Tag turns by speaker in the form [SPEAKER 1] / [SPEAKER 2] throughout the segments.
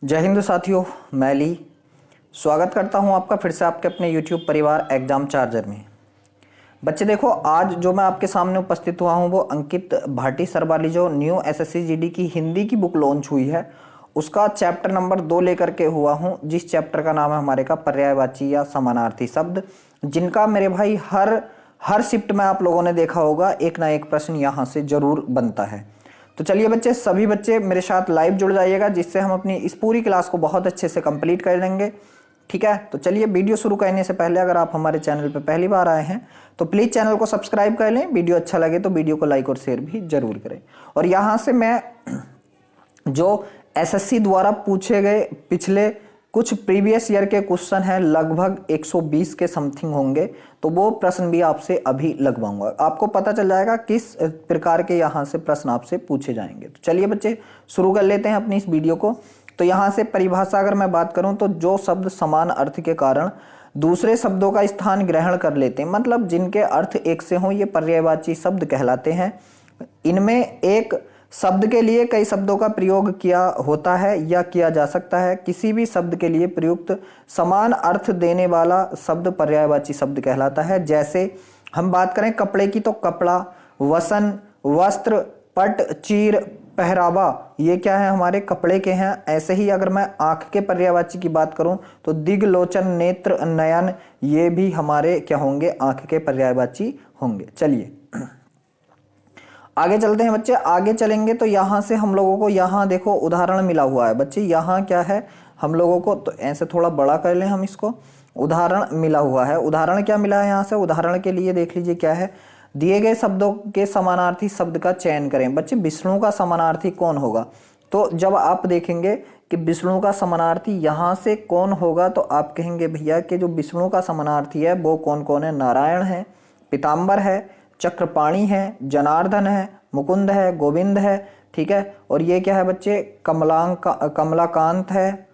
[SPEAKER 1] जय हिंद साथियों, मैं ली स्वागत करता हूं आपका फिर से आपके अपने YouTube परिवार एग्जाम चार्जर में। बच्चे देखो, आज जो मैं आपके सामने उपस्थित हुआ हूं वो अंकित भाटी सर वाली जो न्यू एसएससी जीडी की हिंदी की बुक लॉन्च हुई है उसका चैप्टर नंबर 2 लेकर के हुआ हूं, जिस चैप्टर का नाम है हमारे का पर्यायवाची या समानार्थी शब्द, जिनका मेरे भाई हर शिफ्ट में आप लोगों ने देखा होगा एक ना एक प्रश्न यहाँ से जरूर बनता है। तो चलिए बच्चे, सभी बच्चे मेरे साथ लाइव जुड़ जाइएगा, जिससे हम अपनी इस पूरी क्लास को बहुत अच्छे से कंप्लीट कर लेंगे। ठीक है, तो चलिए वीडियो शुरू करने से पहले अगर आप हमारे चैनल पर पहली बार आए हैं तो प्लीज़ चैनल को सब्सक्राइब कर लें। वीडियो अच्छा लगे तो वीडियो को लाइक और शेयर भी जरूर करें। और यहाँ से मैं जो एसएससी द्वारा पूछे गए पिछले कुछ प्रीवियस ईयर के क्वेश्चन हैं, लगभग 120 के समथिंग होंगे, तो वो प्रश्न भी आपसे अभी लगवाऊंगा। आपको पता चल जाएगा किस प्रकार के यहाँ से प्रश्न आपसे पूछे जाएंगे। तो चलिए बच्चे, शुरू कर लेते हैं अपनी इस वीडियो को। तो यहाँ से परिभाषा अगर मैं बात करूँ तो जो शब्द समान अर्थ के कारण दूसरे शब्दों का स्थान ग्रहण कर लेते हैं, मतलब जिनके अर्थ एक से हों, ये पर्यायवाची शब्द कहलाते हैं। इनमें एक शब्द के लिए कई शब्दों का प्रयोग किया होता है या किया जा सकता है। किसी भी शब्द के लिए प्रयुक्त समान अर्थ देने वाला शब्द पर्यायवाची शब्द कहलाता है। जैसे हम बात करें कपड़े की तो कपड़ा, वसन, वस्त्र, पट, चीर, पहरावा, ये क्या है, हमारे कपड़े के हैं। ऐसे ही अगर मैं आंख के पर्यायवाची की बात करूं तो दिग, लोचन, नेत्र, नयन, ये भी हमारे क्या होंगे, आंख के पर्यायवाची होंगे। चलिए आगे चलते हैं बच्चे। आगे चलेंगे तो यहाँ से हम लोगों को, यहाँ देखो उदाहरण मिला हुआ है बच्चे। यहाँ क्या है हम लोगों को, तो ऐसे थोड़ा बड़ा कर लें हम इसको। उदाहरण मिला हुआ है। उदाहरण क्या मिला है यहाँ से, उदाहरण के लिए देख लीजिए क्या है, दिए गए शब्दों के समानार्थी शब्द का चयन करें। बच्चे विष्णु का समानार्थी कौन होगा, तो जब आप देखेंगे कि विष्णु का समानार्थी यहाँ से कौन होगा तो आप कहेंगे भैया कि जो विष्णु का समानार्थी है वो कौन कौन है, नारायण है, पीताम्बर है, चक्रपाणी है, जनार्दन है, मुकुंद है, गोविंद है। ठीक है, और ये क्या है बच्चे, कमलाकांत है,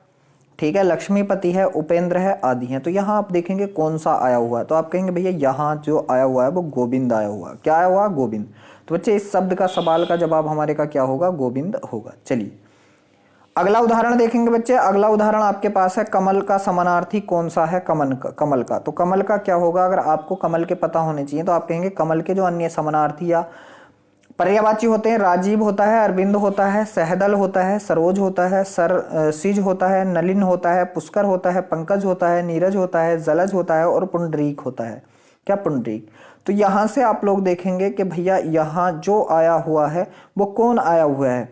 [SPEAKER 1] ठीक है, लक्ष्मीपति है, उपेंद्र है, आदि हैं। तो यहाँ आप देखेंगे कौन सा आया हुआ है, तो आप कहेंगे भैया यहाँ जो आया हुआ है वो गोविंद आया हुआ है। क्या आया हुआ, गोविंद। तो बच्चे इस शब्द का सवाल का जवाब हमारे का क्या होगा, गोविंद होगा। चलिए अगला उदाहरण देखेंगे बच्चे। अगला उदाहरण आपके पास है कमल का समानार्थी कौन सा है, कमल का। तो कमल का क्या होगा, अगर आपको कमल के पता होने चाहिए तो आप कहेंगे कमल के जो अन्य समानार्थी या पर्यायवाची होते हैं, राजीव होता है, अरविंद होता है, सहदल होता है, सरोज होता है, सिज होता है, नलिन होता है, पुष्कर होता है, पंकज होता है, नीरज होता है, जलज होता है और पुंडरीक होता है। क्या, पुंडरीक। तो यहाँ से आप लोग देखेंगे कि भैया यहाँ जो आया हुआ है वो कौन आया हुआ है।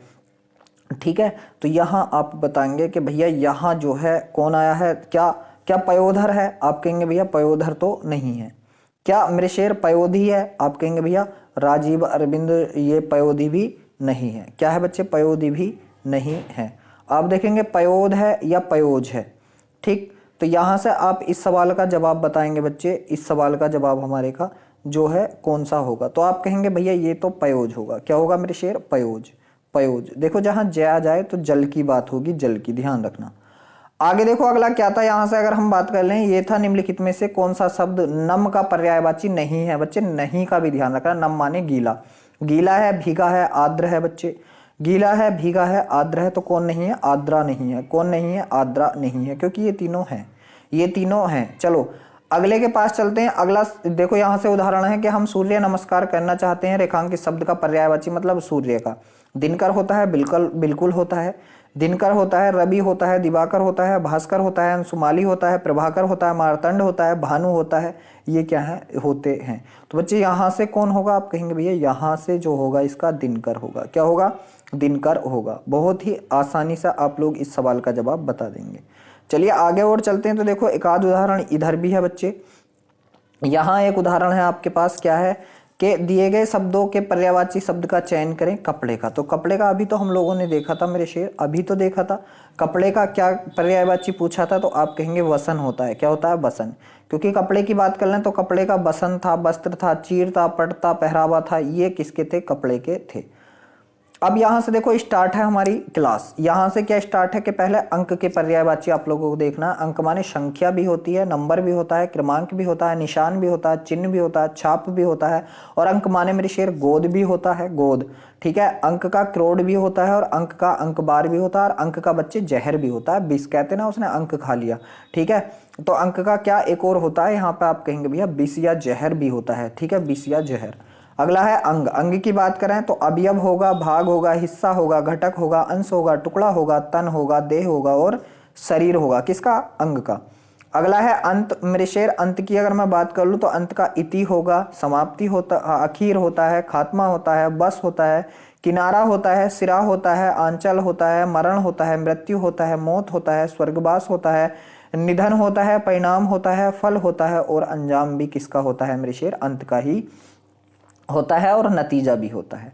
[SPEAKER 1] ठीक है, तो यहाँ आप बताएंगे कि भैया यहाँ जो है कौन आया है, क्या क्या पयोधर है, आप कहेंगे भैया पयोधर तो नहीं है। क्या मेरे शेर पयोधी है, आप कहेंगे भैया राजीव, अरविंद, ये पयोधी भी नहीं है। क्या है बच्चे, पयोधी भी नहीं है। आप देखेंगे पयोध है या पयोज है। ठीक, तो यहाँ से आप इस सवाल का जवाब बताएंगे बच्चे। इस सवाल का जवाब हमारे का जो है कौन सा होगा, तो आप कहेंगे भैया ये तो पयोज होगा। क्या होगा मेरे शेर, पयोज। पयोज। देखो जहां जय आ जाए तो जल की बात होगी, जल की, ध्यान रखना। आगे देखो अगला क्या था, यहां से अगर हम बात कर लें, ये था निम्नलिखित में से कौन सा शब्द नम का पर्यायवाची नहीं है। बच्चे नहीं का भी ध्यान रखना। नम माने गीला, गीला है, भीगा है, आर्द्र है। बच्चे गीला है, भीगा है, आर्द्र है, तो कौन नहीं है, आर्द्रा नहीं है। कौन नहीं है, आर्द्रा नहीं है, क्योंकि ये तीनों हैं, ये तीनों हैं। चलो अगले के पास चलते हैं। अगला देखो यहाँ से उदाहरण है कि हम सूर्य नमस्कार करना चाहते हैं। रेखांकित शब्द का पर्यायवाची मतलब सूर्य का, दिनकर होता है, बिल्कुल होता है, दिनकर होता है, रवि होता है, दिवाकर होता है, भास्कर होता है, अंशुमाली होता है, प्रभाकर होता है, मार्तंड होता है, भानु होता है। ये क्या है, होते हैं। तो बच्चे यहाँ से कौन होगा, आप कहेंगे भैया यहाँ से जो होगा इसका दिनकर होगा। क्या होगा, दिनकर होगा। बहुत ही आसानी से आप लोग इस सवाल का जवाब बता देंगे। चलिए आगे और चलते हैं। तो देखो एक आध उदाहरण इधर भी है बच्चे। यहाँ एक उदाहरण है आपके पास, क्या है कि दिए गए शब्दों के पर्यायवाची शब्द का चयन करें कपड़े का। तो कपड़े का अभी तो हम लोगों ने देखा था मेरे शेर, अभी तो देखा था। कपड़े का क्या पर्यायवाची पूछा था, तो आप कहेंगे वसन होता है। क्या होता है, वसन। क्योंकि कपड़े की बात कर लें तो कपड़े का वसन था, वस्त्र था, चीर था, पट था, पहरावा था, ये किसके थे, कपड़े के थे। अब यहाँ से देखो स्टार्ट है हमारी क्लास। यहाँ से क्या स्टार्ट है कि पहले अंक के पर्यायवाची आप लोगों को देखना। अंक माने संख्या भी होती है, नंबर भी होता है, क्रमांक भी होता है, निशान भी होता है, चिन्ह भी होता है, छाप भी होता है, और अंक माने मेरे शेर गोद भी होता है, गोद। ठीक है, अंक का करोड़ भी होता है, और अंक का अंक बार भी होता है, और अंक का बच्चे जहर भी होता है। 20 कहते ना उसने अंक खा लिया। ठीक है, तो अंक का क्या एक और होता है, यहाँ पे आप कहेंगे भैया विष या जहर भी होता है। ठीक है, विष या जहर। अगला है अंग। अंग की बात करें तो अवयव होगा, भाग होगा, हिस्सा होगा, घटक होगा, अंश होगा, टुकड़ा होगा, तन होगा, देह होगा और शरीर होगा। किसका? अंग का। अगला है अंत। मेरे शेर अंत की अगर मैं बात कर लूँ तो अंत का इति होगा, समाप्ति होता, आखिर होता है, खात्मा होता है, बस होता है, किनारा होता है, सिरा होता है, आंचल होता है, मरण होता है, मृत्यु होता है, मौत होता है, स्वर्गवास होता है, निधन होता है, परिणाम होता है, फल होता है, और अंजाम भी किसका होता है मेरे शेर? अंत का ही होता है, और नतीजा भी होता है।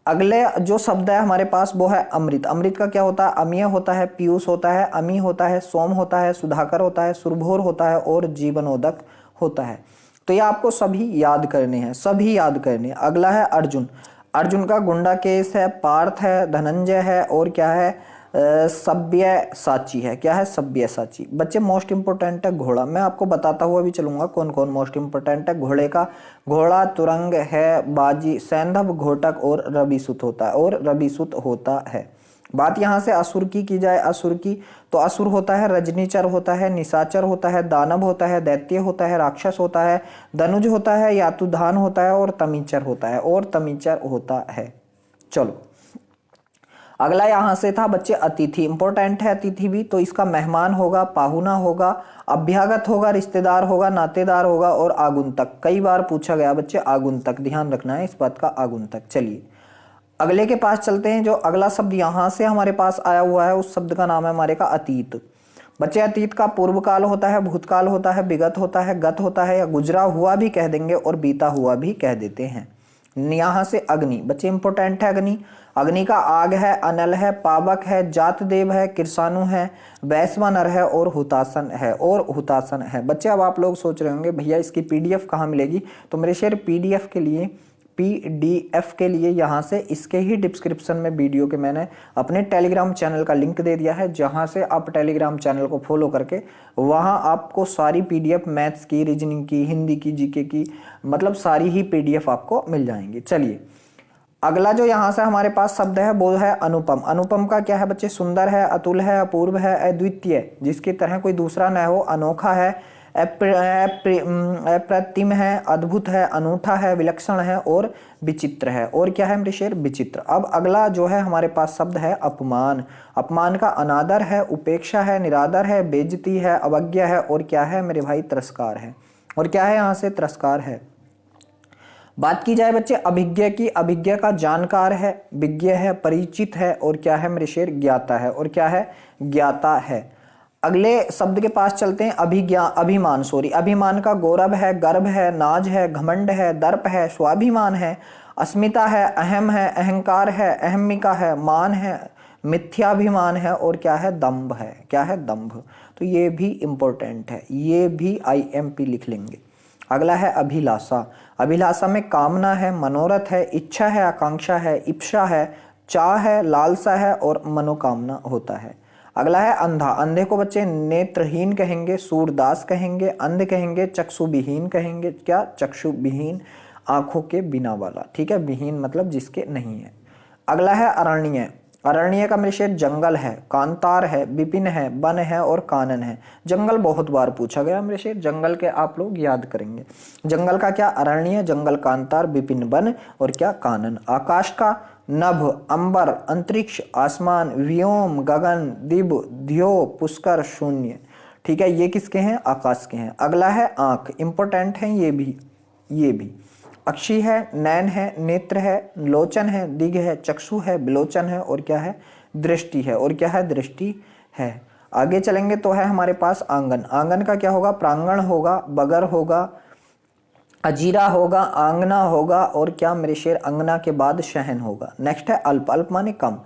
[SPEAKER 1] अगले जो शब्द है हमारे पास वो है अमृत। अमृत का क्या होता है? अमीय होता है, पीयूष होता है, अमी होता है, सोम होता है, सुधाकर होता है, सुरभोर होता है, और जीवनोदक होता है। तो ये आपको सभी याद करने हैं, सभी याद करने हैं। अगला है अर्जुन। अर्जुन का गुंडा केस है, पार्थ है, धनंजय है, और क्या है? सब्यसाची है। क्या है? सब्यसाची। बच्चे मोस्ट इंपोर्टेंट है घोड़ा। मैं आपको बताता हुआ भी चलूंगा कौन कौन मोस्ट इंपोर्टेंट है घोड़े का। घोड़ा तुरंग है, बाजी, सैंधव, घोटक और रविसुत होता है, और रविसुत होता है। बात यहाँ से असुर की जाए, असुर की, तो असुर होता है, रजनीचर होता है, निशाचर होता है, दानव होता है, दैत्य होता है, राक्षस होता है, धनुज होता है, यातुधान होता है, और तमीचर होता है, और तमीचर होता है। चलो अगला यहाँ से था बच्चे अतिथि। इंपॉर्टेंट है अतिथि भी, तो इसका मेहमान होगा, पाहुना होगा, अभ्यागत होगा, रिश्तेदार होगा, नातेदार होगा, और आगुंतक। कई बार पूछा गया बच्चे आगुंतक, ध्यान रखना है इस बात का, आगुंतक। चलिए अगले के पास चलते हैं। जो अगला शब्द यहाँ से हमारे पास आया हुआ है उस शब्द का नाम है हमारे का अतीत। बच्चे अतीत का पूर्व काल होता है, भूतकाल होता है, विगत होता है, गत होता है, या गुजरा हुआ भी कह देंगे, और बीता हुआ भी कह देते हैं। यहाँ से अग्नि। बच्चे इंपोर्टेंट है अग्नि। अग्नि का आग है, अनल है, पावक है, जात देव है, किरसानु है, वैश्वानर है, और हुतासन है, और हुतासन है। बच्चे अब आप लोग सोच रहे होंगे भैया इसकी पीडीएफ कहाँ मिलेगी? तो मेरे शेर पीडीएफ के लिए यहाँ से इसके ही डिस्क्रिप्शन में वीडियो के मैंने अपने टेलीग्राम चैनल का लिंक दे दिया है, जहाँ से आप टेलीग्राम चैनल को फॉलो करके वहाँ आपको सारी पीडीएफ मैथ्स की, रीजनिंग की, हिंदी की, जीके की, मतलब सारी ही पीडीएफ आपको मिल जाएंगी। चलिए अगला जो यहाँ से हमारे पास शब्द है वो है अनुपम। अनुपम का क्या है बच्चे? सुंदर है, अतुल है, अपूर्व है, अद्वितीय, जिसकी तरह कोई दूसरा न हो, अनोखा है, अप्रतिम है, अद्भुत है, अनूठा है, विलक्षण है, और विचित्र है। और क्या है मेरे शेर? विचित्र। अब अगला जो है हमारे पास शब्द है अपमान। अपमान का अनादर है, उपेक्षा है, निरादर है, बेइज्जती है, अवज्ञा है, और क्या है मेरे भाई? तिरस्कार है। और क्या है यहाँ से? तिरस्कार है। बात की जाए बच्चे अभिज्ञ की। अभिज्ञ का जानकार है, विज्ञ है, परिचित है, और क्या है मेरे शेर? ज्ञाता है। और क्या है? ज्ञाता है। अगले शब्द के पास चलते हैं। अभिमान। अभिमान का गौरव है, गर्व है, नाज है, घमंड है, दर्प है, स्वाभिमान है, अस्मिता है, अहम है, अहंकार है, अहमिका है, मान है, मिथ्याभिमान है, और क्या है? दंभ है। क्या है? दंभ। तो ये भी इंपॉर्टेंट है, ये भी IMP लिख लेंगे। अगला है अभिलाषा। अभिलाषा में कामना है, मनोरथ है, इच्छा है, आकांक्षा है, इप्सा है, चाह है, लालसा है, और मनोकामना होता है। अगला है अंधा। अंधे को बच्चे नेत्रहीन कहेंगे, सूरदास कहेंगे, अंध कहेंगे, चक्षुविहीन कहेंगे। क्या? चक्षुविहीन, आंखों के बिना वाला। ठीक है, विहीन मतलब जिसके नहीं है। अगला है अरण्य। अरण्य का मेरे शेर जंगल है, कांतार है, विपिन है, वन है, और कानन है। जंगल बहुत बार पूछा गया मेरे शेर, जंगल के आप लोग याद करेंगे। जंगल का क्या? अरण्य, जंगल, कांतार, विपिन, वन, और क्या? कानन। आकाश का नभ, अंबर, अंतरिक्ष, आसमान, व्योम, गगन, दिव, ध्यो, पुष्कर, शून्य। ठीक है, ये किसके हैं? आकाश के हैं। अगला है आंख। इंपॉर्टेंट है ये भी। अक्षी है, नैन है, नेत्र है, लोचन है, दिग है, चक्षु है, विलोचन है, और क्या है? दृष्टि है। और क्या है? दृष्टि है। आगे चलेंगे तो है हमारे पास आंगन। आंगन का क्या होगा? प्रांगण होगा, बगर होगा, अजीरा होगा, आंगना होगा, और क्या मेरे शेर? अंगना के बाद शहन होगा। नेक्स्ट है अल्प। अल्प माने कम।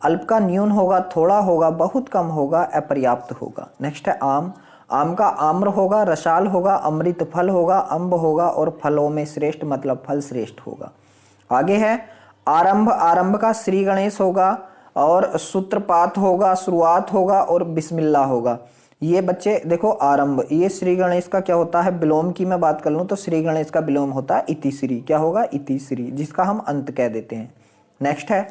[SPEAKER 1] अल्प का न्यून होगा, थोड़ा होगा, बहुत कम होगा, अपर्याप्त होगा। नेक्स्ट है आम। आम का आम्र होगा, रसाल होगा, अमृत फल होगा, अम्ब होगा, और फलों में श्रेष्ठ मतलब फल श्रेष्ठ होगा। आगे है आरंभ, आरंभ का श्री गणेश होगा और सूत्रपात होगा, शुरुआत होगा और बिस्मिल्लाह होगा। ये बच्चे देखो आरंभ, ये श्री गणेश का क्या होता है, विलोम की मैं बात कर लूं तो श्री गणेश का विलोम होता है इतिश्री। क्या होगा, इतिश्री, जिसका हम अंत कह देते हैं। नेक्स्ट है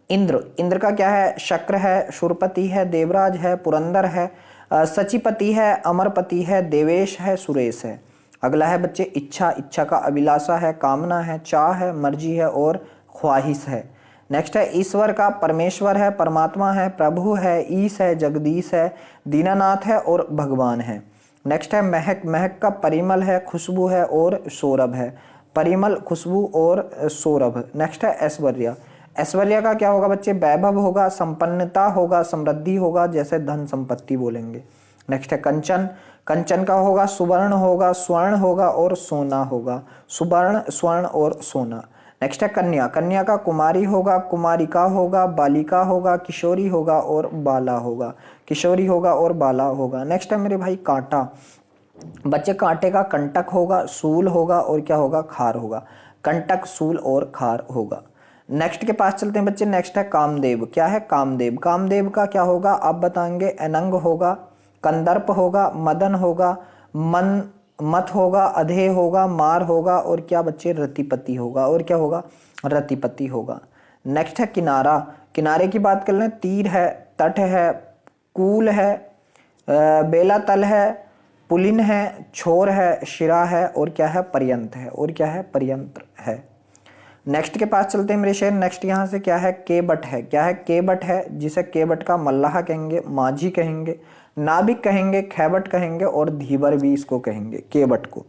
[SPEAKER 1] इंद्र। इंद्र का क्या है, शक्र है, शूरपति है, देवराज है, पुरंदर है, सचिपति है, अमरपति है, देवेश है, सुरेश है। अगला है बच्चे इच्छा। इच्छा का अभिलाषा है, कामना है, चाह है, मर्जी है और ख्वाहिश है। नेक्स्ट है ईश्वर का, परमेश्वर है, परमात्मा है, प्रभु है, ईश है, जगदीश है, दीनानाथ है और भगवान है। नेक्स्ट है महक। महक का परिमल है, खुशबू है और सौरभ है। परिमल, खुशबू और सौरभ। नेक्स्ट है ऐश्वर्य। ऐश्वर्य का क्या होगा बच्चे, वैभव होगा, संपन्नता होगा, समृद्धि होगा, जैसे धन संपत्ति बोलेंगे। नेक्स्ट है कंचन। कंचन का होगा सुवर्ण होगा, स्वर्ण होगा और सोना होगा। सुवर्ण, स्वर्ण और सोना। नेक्स्ट है कन्या। कन्या का कुमारी होगा, कुमारिका होगा, बालिका होगा, किशोरी होगा और बाला होगा। किशोरी होगा और बाला होगा। नेक्स्ट है मेरे भाई कांटा। बच्चे कांटे का कंटक होगा, सूल होगा और क्या होगा, खार होगा। कंटक, सूल और खार होगा। नेक्स्ट के पास चलते हैं बच्चे। नेक्स्ट है कामदेव। क्या है, कामदेव। कामदेव का क्या होगा आप बताएंगे, अनंग होगा, कंदर्प होगा, मदन होगा, मन मत होगा, अधेय होगा, मार होगा और क्या बच्चे, रतिपति होगा। और क्या होगा, रतिपति होगा। नेक्स्ट है किनारा। किनारे की बात कर लें, तीर है, तट है, कूल है, बेला तल है, पुलिन है, छोर है, शिरा है और क्या है, पर्यंत है। और क्या है, पर्यंत है। नेक्स्ट के पास चलते हैं मेरे शेर। नेक्स्ट यहाँ से क्या है, केबट है। क्या है, केबट है, जिसे केबट का मल्लाह कहेंगे, माझी कहेंगे, नाबिक कहेंगे, खैबट कहेंगे और धीवर भी इसको कहेंगे, केबट को।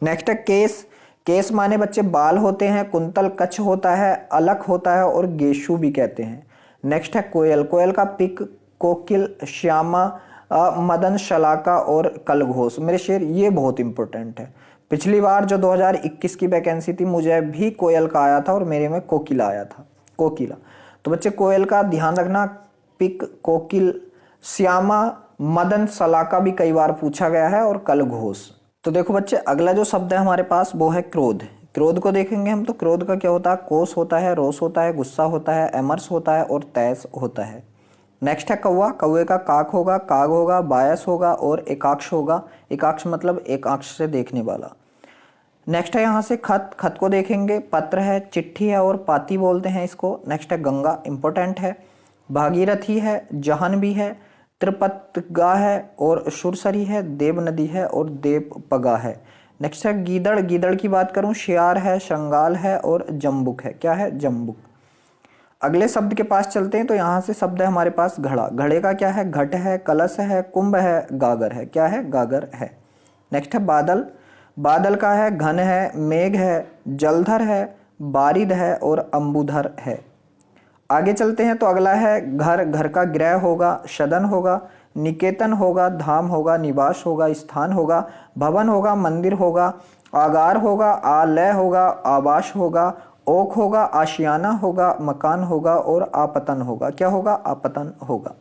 [SPEAKER 1] नेक्स्ट है केस। केस माने बच्चे बाल होते हैं, कुंतल कच्छ होता है, अलक होता है और गेशु भी कहते हैं। नेक्स्ट है कोयल। कोयल का पिक, कोकिल, श्यामा, मदन, शलाका और कलघोष। मेरे शेर ये बहुत इंपॉर्टेंट है। पिछली बार जो 2021 की वैकेंसी थी, मुझे भी कोयल का आया था और मेरे में कोकिला आया था, कोकिला। तो बच्चे कोयल का ध्यान रखना, पिक, कोकिल, श्यामा, मदन, शलाका भी कई बार पूछा गया है और कलघोष। तो देखो बच्चे अगला जो शब्द है हमारे पास वो है क्रोध। क्रोध को देखेंगे हम तो क्रोध का क्या होता है, कोष होता है, रोष होता है, गुस्सा होता है, एमर्स होता है और तैस होता है। नेक्स्ट है कौवा। कौवे का काक होगा, काग होगा, बायस होगा और एकाक्ष होगा। एकाक्ष मतलब एक आंख से देखने वाला। नेक्स्ट है यहाँ से खत। खत को देखेंगे, पत्र है, चिट्ठी है और पाती बोलते हैं इसको। नेक्स्ट है गंगा, इंपॉर्टेंट है। भागीरथी है, जाह्नवी है, त्रिपतगा है और सुरसरी है, देव नदी है और देवपगा है। नेक्स्ट है गीदड़। गीदड़ की बात करूं, श्यार है, श्रृंगाल है और जम्बुक है। क्या है, जम्बुक। अगले शब्द के पास चलते हैं तो यहाँ से शब्द है हमारे पास घड़ा। घड़े का क्या है, घट है, कलश है, कुंभ है, गागर है। क्या है, गागर है। नेक्स्ट है बादल। बादल का है घन है, मेघ है, जलधर है, बारिद है और अंबुधर है। आगे चलते हैं तो अगला है घर। घर का गृह होगा, सदन होगा, निकेतन होगा, धाम होगा, निवास होगा, स्थान होगा, भवन होगा, मंदिर होगा, आगार होगा, आलय होगा, आवास होगा, ओक होगा, आशियाना होगा, मकान होगा और आपतन होगा। क्या होगा, आपतन होगा।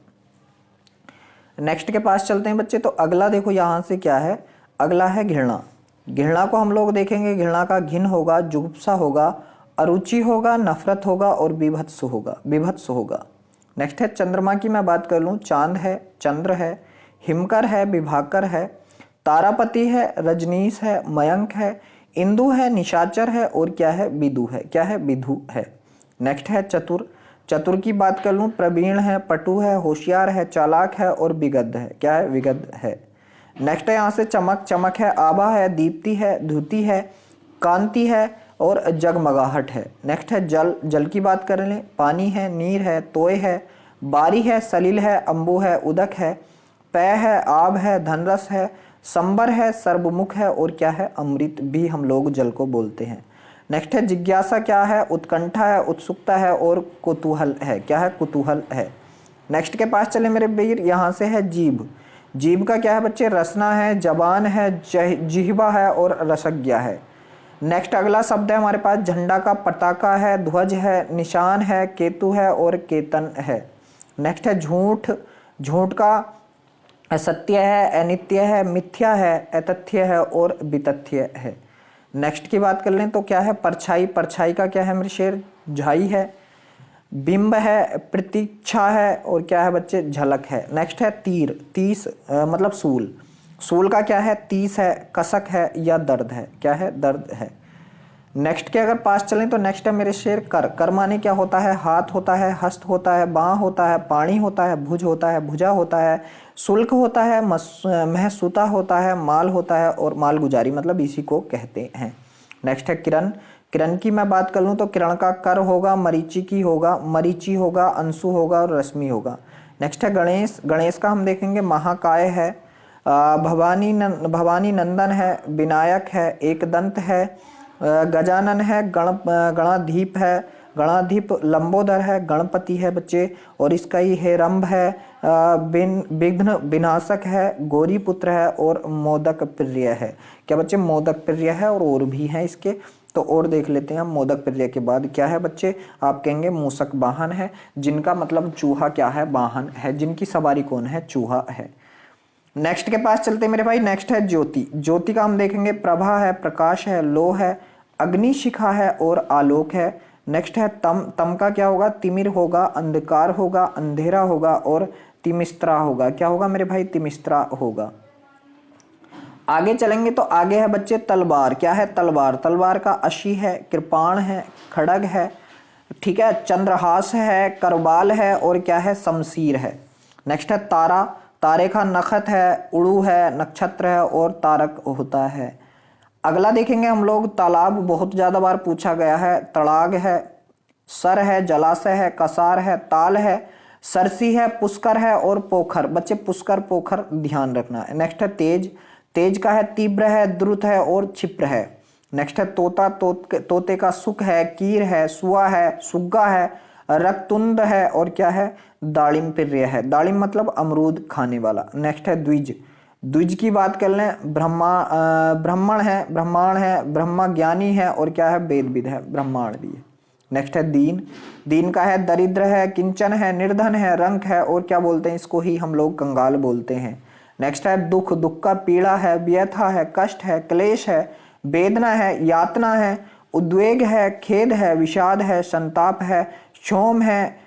[SPEAKER 1] नेक्स्ट के पास चलते हैं बच्चे। तो अगला देखो यहाँ से क्या है, अगला है घृणा। घृणा को हम लोग देखेंगे, घृणा का घिन होगा, जुगुप्सा होगा, अरुचि होगा, नफरत होगा और विभत्स होगा, विभत्स होगा। नेक्स्ट है चंद्रमा की मैं बात कर लूँ, चांद है, चंद्र है, हिमकर है, विभाकर है, तारापति है, रजनीश है, मयंक है, इंदु है, निशाचर है और क्या है, विदु है। क्या है, विधु है। नेक्स्ट है चतुर। चतुर की बात कर लूँ, प्रवीण है, पटु है, होशियार है, चालाक है और विगद्ध है। क्या है, विगद्ध है। नेक्स्ट है यहाँ से चमक। चमक है, आभा है, दीप्ति है, धुति है, कांति है और जगमगाहट है। नेक्स्ट है जल। जल की बात कर लें, पानी है, नीर है, तोय है, बारी है, सलिल है, अम्बु है, उदक है, पय है, आब है, धनरस है, संबर है, सर्वमुख है और क्या है, अमृत भी हम लोग जल को बोलते हैं। नेक्स्ट है जिज्ञासा। क्या है, उत्कंठा है, उत्सुकता है और कुतूहल है। क्या है, कुतूहल है। नेक्स्ट के पास चले मेरे वीर, यहाँ से है जीभ। जीभ का क्या है बच्चे, रसना है, जबान है, जिह्वा है और रसज्ञा है। नेक्स्ट अगला शब्द है हमारे पास झंडा का, पताका है, ध्वज है, निशान है, केतु है और केतन है। नेक्स्ट है झूठ। झूठ का सत्य है, अनित्य है, मिथ्या है, अतथ्य है और वितथ्य है। नेक्स्ट की बात कर लें तो क्या है, परछाई। परछाई का क्या है मेरे शेर, झाई है, बिंब है, प्रतीक्षा है, और क्या है बच्चे, झलक है। नेक्स्ट है तीर, तीस मतलब सूल, सूल का क्या है, तीस है, कसक है या दर्द है, क्या है, दर्द है। नेक्स्ट के अगर पास चलें तो नेक्स्ट है मेरे शेर कर, कर माने क्या होता है, हाथ होता है, हस्त होता है, बाँ होता है, पाणी होता है, भुज होता है, भुजा होता है, शुल्क होता है, महसूता होता है, माल होता है, और मालगुजारी मतलब इसी को कहते हैं। नेक्स्ट है किरण, किरण की मैं बात कर लूँ तो किरण का कर होगा, मरीचिकी होगा, मरीचि होगा, अंशु होगा और रश्मि होगा। नेक्स्ट है गणेश, गणेश का हम देखेंगे महाकाय है, भवानी नंदन है, विनायक है, एकदंत है, गजानन है, गणाधीप है, गणाधीप लंबोदर है, गणपति है बच्चे, और इसका ही हेरंब है, विघ्न विनाशक है, गौरी पुत्र है, और मोदक प्रिय है। क्या बच्चे, मोदक प्रिय है, और भी हैं इसके, तो और देख लेते हैं हम। मोदक प्रिय के बाद क्या है बच्चे, आप कहेंगे मूसक वाहन है, जिनका मतलब चूहा क्या है, वाहन है, जिनकी सवारी कौन है, चूहा है। नेक्स्ट के पास चलते हैं मेरे भाई। नेक्स्ट है ज्योति, ज्योति का हम देखेंगे प्रभा है, प्रकाश है, लो है, अग्निशिखा है, और आलोक है। नेक्स्ट है तम, तम का क्या होगा, तिमिर होगा, अंधकार होगा, अंधेरा होगा, और तिमिस्त्रा होगा। क्या होगा मेरे भाई, तिमिस्त्रा होगा। आगे चलेंगे तो आगे है बच्चे तलवार, क्या है, तलवार, तलवार का अशी है, कृपाण है, खड़ग है, ठीक है, चंद्रहास है, करबाल है, और क्या है, शमशीर है। नेक्स्ट है तारा, तारे का नखत है, उड़ू है, नक्षत्र है, और तारक होता है। अगला देखेंगे हम लोग तालाब, बहुत ज़्यादा बार पूछा गया है, तड़ाग है, सर है, जलाशय है, कसार है, ताल है, सरसी है, पुष्कर है, और पोखर। बच्चे पुष्कर पोखर ध्यान रखना है। नेक्स्ट है तेज, तेज का है तीव्र है, द्रुत है, और क्षिप्र है। नेक्स्ट है तोता, तोते का सुख है, कीर है, सुआ है, सुग्गा है, रक्तुंड है, और क्या है, दालिम प्रिय है, दालिम मतलब अमरूद खाने वाला। नेक्स्ट है द्विज, द्विज की बात कर लें, ब्राह्मण है, ब्रह्मा ज्ञानी है, और क्या है, वेदविद है, ब्रह्मांड भी है। नेक्स्ट है दीन, दीन का है दरिद्र है, किंचन है, निर्धन है, रंक है, और क्या बोलते हैं, इसको ही हम लोग कंगाल बोलते हैं। नेक्स्ट है दुख, दुख का पीड़ा है, व्यथा है, कष्ट है, क्लेश है, वेदना है, यातना है, उद्वेग है, खेद है, विषाद है, संताप है, क्षोम है,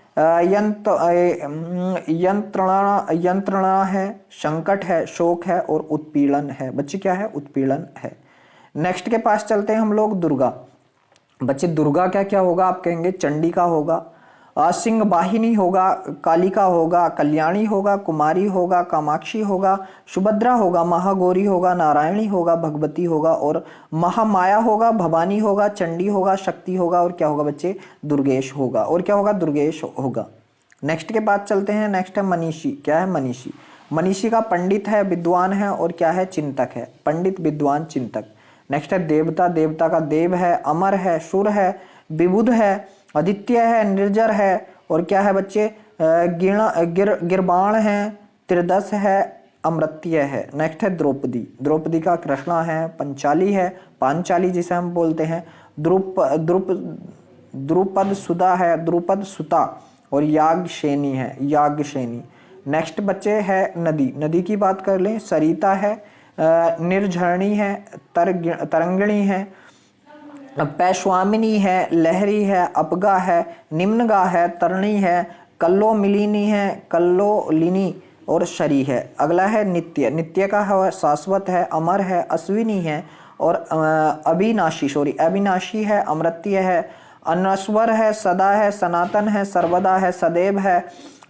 [SPEAKER 1] यंत्रणा है, संकट है, शोक है, और उत्पीड़न है। बच्चे क्या है, उत्पीड़न है। नेक्स्ट के पास चलते हैं हम लोग दुर्गा। बच्चे दुर्गा क्या क्या होगा, आप कहेंगे चंडी का होगा, सिंह वाहिनी होगा, कालिका होगा, कल्याणी होगा, कुमारी होगा, कामाक्षी होगा, सुभद्रा होगा, महागौरी होगा, नारायणी होगा, भगवती होगा, और महामाया होगा, भवानी होगा, चंडी होगा, शक्ति होगा, और क्या होगा बच्चे, दुर्गेश होगा, और क्या होगा, दुर्गेश होगा। नेक्स्ट के बाद चलते हैं। नेक्स्ट है मनीषी, क्या है, मनीषी, मनीषी का पंडित है, विद्वान है, और क्या है, चिंतक है, पंडित विद्वान चिंतक। नेक्स्ट है देवता, देवता का देव है, अमर है, सुर है, विबुध है, आदित्य है, निर्जर है, और क्या है बच्चे, गिरबाण है, त्रिदश है, अमृत्य है। नेक्स्ट है द्रौपदी, द्रौपदी का कृष्णा है, पंचाली है, पांचाली जिसे हम बोलते हैं, द्रुपद सुधा है, द्रुपद सुता, और याज्ञसेनी है, याज्ञसेनी। नेक्स्ट बच्चे है नदी, नदी की बात कर लें, सरिता है, निर्झरणी है, तरंगिणी है, पैश्वामिनी है, लहरी है, अपगा है, निम्नगा है, तरणी है, कल्लोमिलिनी है, कल्लोलिनी, और शरी है। अगला है नित्य, नित्य का है, शाश्वत है, अमर है, अश्विनी है, और अविनाशी है, अमृत्य है, अनश्वर है, सदा है, सनातन है, सर्वदा है, सदैव है,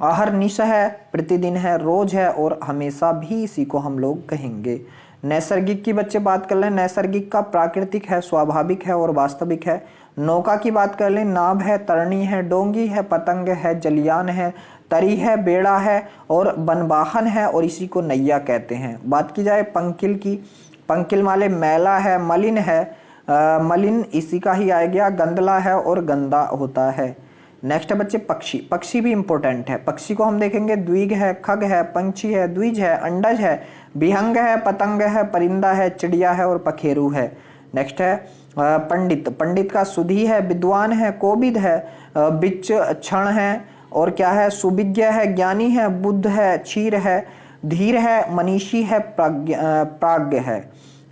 [SPEAKER 1] अहर्निश है, प्रतिदिन है, रोज है, और हमेशा भी इसी को हम लोग कहेंगे। नैसर्गिक की बच्चे बात कर लें, नैसर्गिक का प्राकृतिक है, स्वाभाविक है, और वास्तविक है। नौका की बात कर लें, नाभ है, तरणी है, डोंगी है, पतंग है, जलियान है, तरी है, बेड़ा है, और बनवाहन है, और इसी को नैया कहते हैं। बात की जाए पंकिल की, पंकिल वाले मैला है, मलिन है, मलिन इसी का ही आ गया, गंदला है, और गंदा होता है। नेक्स्ट है बच्चे पक्षी, पक्षी भी इंपॉर्टेंट है। पक्षी को हम देखेंगे द्विग है, खग है, पंछी है, द्विज है, अंडज है, विहंग है, पतंग है, परिंदा है, चिड़िया है, और पखेरु है। नेक्स्ट है पंडित, पंडित का सुधी है, विद्वान है, कोविद है, बिच क्षण है, और क्या है, सुविज्ञ है, ज्ञानी है, बुद्ध है, क्षीर है, धीर है, मनीषी है, प्राज्ञ है।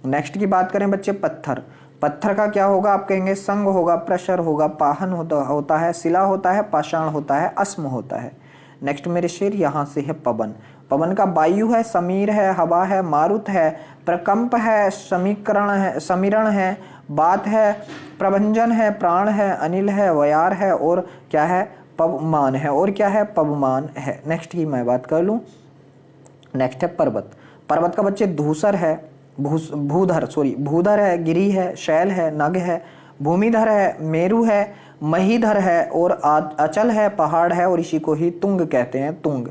[SPEAKER 1] नेक्स्ट की बात करें बच्चे पत्थर, पत्थर का क्या होगा आप कहेंगे संग होगा, प्रशर होगा, पाहन होता है, शिला होता है, पाषाण होता है, अस्म होता है। नेक्स्ट मेरे शेर यहाँ से है पवन। पवन का वायु है, समीर है, हवा है, मारुत है, प्रकंप है, समीकरण है, समीरण है, बात है, प्रभंजन है, प्राण है, अनिल है, वयार है और क्या है पवमान है। और क्या है पवमान है। नेक्स्ट की मैं बात कर लूँ, नेक्स्ट है पर्वत। पर्वत का बच्चे धूसर है, भूधर है, गिरी है, शैल है, नग है, भूमिधर है, मेरु है, महीधर है और अचल है, पहाड़ है और इसी को ही तुंग कहते हैं, तुंग।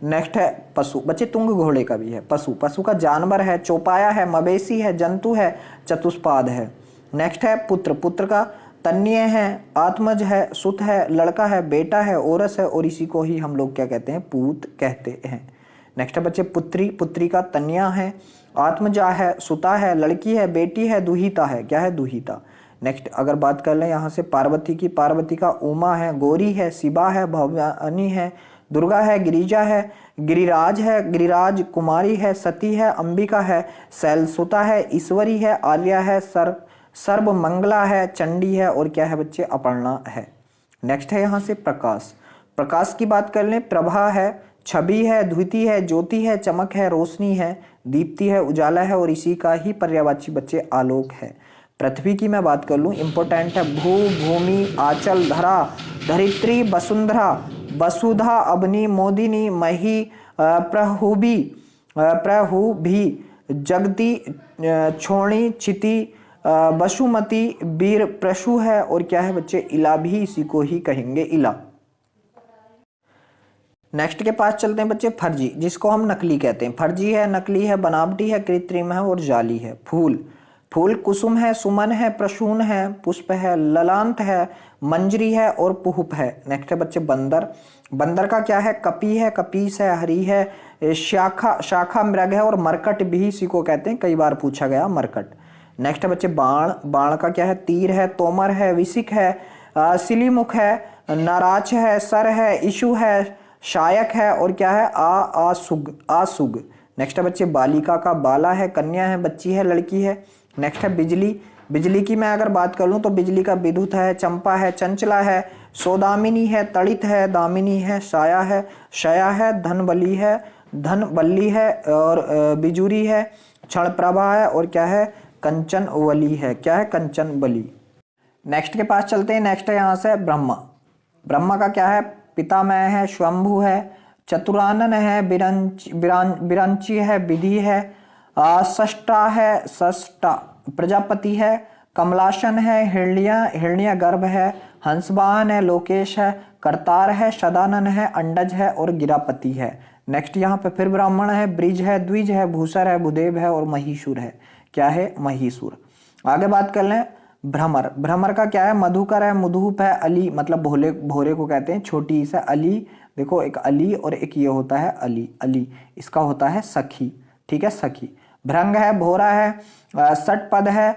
[SPEAKER 1] नेक्स्ट है पशु। बच्चे तुंग घोड़े का भी है। पशु, पशु का जानवर है, चौपाया है, मवेशी है, जंतु है, चतुष्पाद है। नेक्स्ट है पुत्र। पुत्र का तन्य है, आत्मज है, सुत है, लड़का है, बेटा है, औरस है और इसी को ही हम लोग क्या कहते हैं पूत कहते हैं। नेक्स्ट है बच्चे पुत्री। पुत्री का तन्या है, आत्मजा है, सुता है, लड़की है, बेटी है, दुहिता है। क्या है दुहिता। नेक्स्ट अगर बात कर लें यहाँ से पार्वती की। पार्वती का उमा है, गौरी है, शिवा है, भवानी है, दुर्गा है, गिरिजा है, गिरिराज है, गिरिराज कुमारी है, सती है, अंबिका है, शैलसुता है, ईश्वरी है, आर्या है, सर्व मंगला है, चंडी है और क्या है बच्चे अपर्णा है। नेक्स्ट है यहाँ से प्रकाश। प्रकाश की बात कर लें, प्रभा है, छवि है, द्वितीय है, ज्योति है, चमक है, रोशनी है, दीप्ति है, उजाला है और इसी का ही पर्यायवाची बच्चे आलोक है। पृथ्वी की मैं बात कर लूँ, इंपॉर्टेंट है भू, भूमि, आंचल, धरा, धरित्री, वसुंधरा, वसुधा, अग्नि, मोदिनी, मही, प्रहुभी, जगती, छोणी, चिति, वसुमती, वीर, प्रशु है और क्या है बच्चे इला भी इसी को ही कहेंगे इला। नेक्स्ट के पास चलते हैं बच्चे फर्जी, जिसको हम नकली कहते हैं। फर्जी है, नकली है, बनावटी है, कृत्रिम है और जाली है। फूल। फूल कुसुम है, सुमन है, प्रसून है, पुष्प है, ललांत है, मंजरी है और पुष्प है। नेक्स्ट है बच्चे बंदर। बंदर का क्या है कपी है, कपीस है, हरी है, शाखा मृग है और मरकट भी इसी को कहते हैं, कई बार पूछा गया मरकट। नेक्स्ट है बच्चे बाण। बाण का क्या है तीर है, तोमर है, विसिक है, सिलीमुख है, नाराच है, सर है, इशु है, शायक है और क्या है आसुग। नेक्स्ट है बच्चे बालिका का बाला है, कन्या है, बच्ची है, लड़की है। नेक्स्ट है बिजली। बिजली की मैं अगर बात कर लूँ तो बिजली का विद्युत है, चंपा है, चंचला है, सौदामिनी है, तड़ित है, दामिनी है, साया है, शया है, धनबल्ली है और बिजुरी है, क्षण प्रभा है और क्या है कंचनवली है। क्या है कंचनवली। नेक्स्ट के पास चलते हैं। नेक्स्ट है यहाँ से ब्रह्मा। ब्रह्मा का क्या है पितामह है, स्वयंभू है, चतुरानन है, बिरंची है, विधि है, सष्टा है, सष्टा प्रजापति है, कमलासन है, हिरण्य गर्भ है, हंसवाहन है, लोकेश है, करतार है, सदानन है, अंडज है और गिरापति है। नेक्स्ट यहाँ पे फिर ब्राह्मण है, ब्रिज है, द्विज है, भूसर है, भूदेव है और महिषुर है। क्या है महिषुर। आगे बात कर लें भ्रमर। भ्रमर का क्या है मधुकर है, मुधूप है, अली मतलब भोरे को कहते हैं, छोटी सा अली। देखो एक अली और एक ये होता है अली इसका होता है सखी। ठीक है सखी। भृंग है, भोरा है, सटपद है,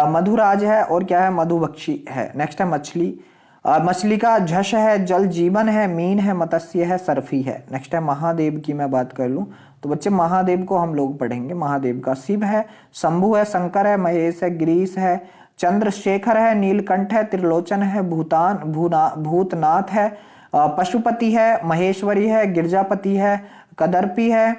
[SPEAKER 1] मधुराज है और क्या है मधुबक्षी है। नेक्स्ट है मछली। मछली का झष है, जल जीवन है, मीन है, मत्स्य है, सर्फी है। नेक्स्ट है महादेव की मैं बात कर लूँ तो बच्चे महादेव को हम लोग पढ़ेंगे। महादेव का शिव है, शंभु है, शंकर है, महेश है, गिरीश है, चंद्रशेखर है, नीलकंठ है, त्रिलोचन है, भूतनाथ है, पशुपति है, महेश्वरी है, गिरजापति है, कदर्पी है,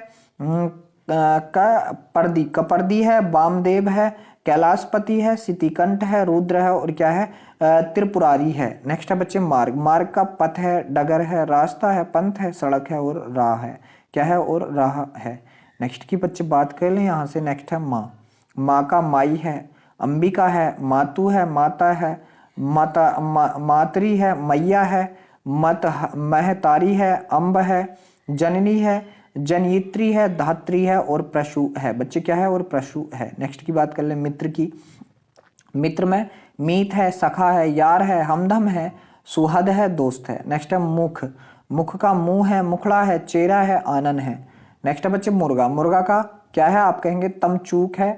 [SPEAKER 1] कपर्दी है, वामदेव है, कैलाशपति है, सितिकंठ है, रुद्र है और क्या है त्रिपुरारी है। नेक्स्ट है बच्चे मार्ग। मार्ग का पथ है, डगर है, रास्ता है, पंथ है, सड़क है और राह है। क्या है और राह है। नेक्स्ट की बच्चे बात कर लें यहाँ से। नेक्स्ट है माँ। माँ का माई है, अंबिका है, मातु है, माता है, मातरी है, मैया है, महतारी है, अम्ब है, जननी है, जनयित्री है, धात्री है और प्रशु है। बच्चे क्या है और प्रशु है। नेक्स्ट की बात कर ले मित्र की। मित्र में मीत है, सखा है, यार है, हमदम है, सुहद है, दोस्त है। नेक्स्ट है मुख। मुख का मुंह है, मुखड़ा है, चेहरा है, आनन है। नेक्स्ट है बच्चे मुर्गा। मुर्गा का क्या है आप कहेंगे तमचूक है,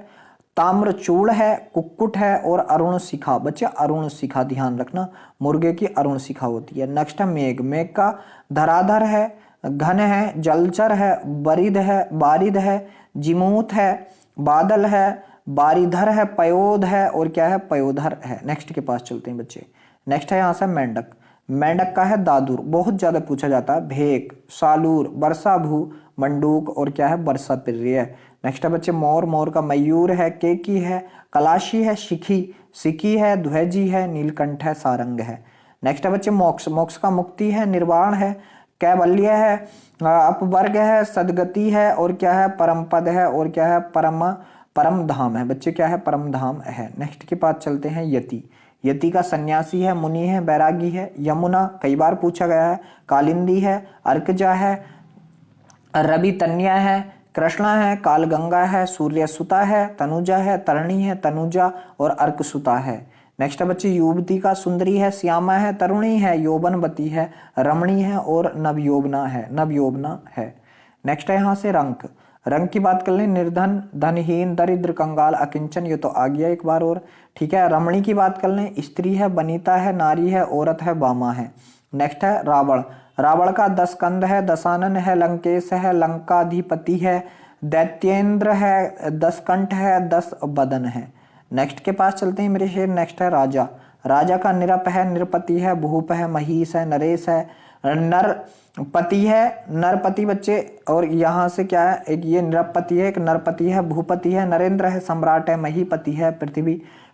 [SPEAKER 1] ताम्रचूड़ है, कुक्कुट है और अरुण शिखा। बच्चे अरुण शिखा ध्यान रखना, मुर्गे की अरुण शिखा होती है। नेक्स्ट है मेघ। मेघ का धराधर है, घन है, जलचर है, बारिद है, जिमूत है, बादल है, बारीधर है, पयोध है और क्या है, पयोधर है। नेक्स्ट के पास चलते हैं बच्चे। नेक्स्ट है यहाँ से मेंढक। मेंढक का है दादुर, बहुत ज्यादा पूछा जाता है। भेक, सालूर, वर्षा भू, मंडूक और क्या है, वर्षा प्रिय। नेक्स्ट है बच्चे मोर। मोर का मयूर है, केकी है, कलाशी है, शिखी, सिकी है, ध्वजी है, नीलकंठ है, सारंग है। नेक्स्ट है बच्चे मोक्ष। मोक्ष का मुक्ति है, निर्वाण है, कैवल्य है, अपवर्ग है, सदगति है और क्या है, परम पद है और क्या है, परम धाम है। बच्चे क्या है, परम धाम है। नेक्स्ट के पास चलते हैं यति। यति का सन्यासी है, मुनि है, बैरागी है। यमुना कई बार पूछा गया है, कालिंदी है, अर्कजा है, रवि तन्या है, कृष्णा है, कालगंगा है, सूर्य सुता है, तनुजा है, तरणी है, तनुजा और अर्क सुता है। नेक्स्ट है बच्चे युवती का सुंदरी है, श्यामा है, तरुणी है, यौवनवती है, रमणी है और नवयौवना है। नेक्स्ट है यहाँ से रंक। रंग की बात कर लें, निर्धन, धनहीन, दरिद्र, कंगाल, अकिंचन, ये तो आ गया एक बार और। ठीक है, रमणी की बात कर लें, स्त्री है, बनीता है, नारी है, औरत है, वामा है। नेक्स्ट है रावण। रावण का 10 कंध है, दशानन है, लंकेश है, लंकाधिपति है, दैत्येंद्र है, 10 कंठ है, 10 बदन है। नेक्स्ट के पास चलते हैं मेरे शेर। नेक्स्ट है राजा। राजा का निरप है, निरपति है, भूप है, महीस है, नरेश है, नरपति है, नरपति बच्चे। और यहाँ से क्या है, एक ये निरपति है, एक नरपति है, भूपति है, नरेंद्र है, सम्राट है, महीपति है,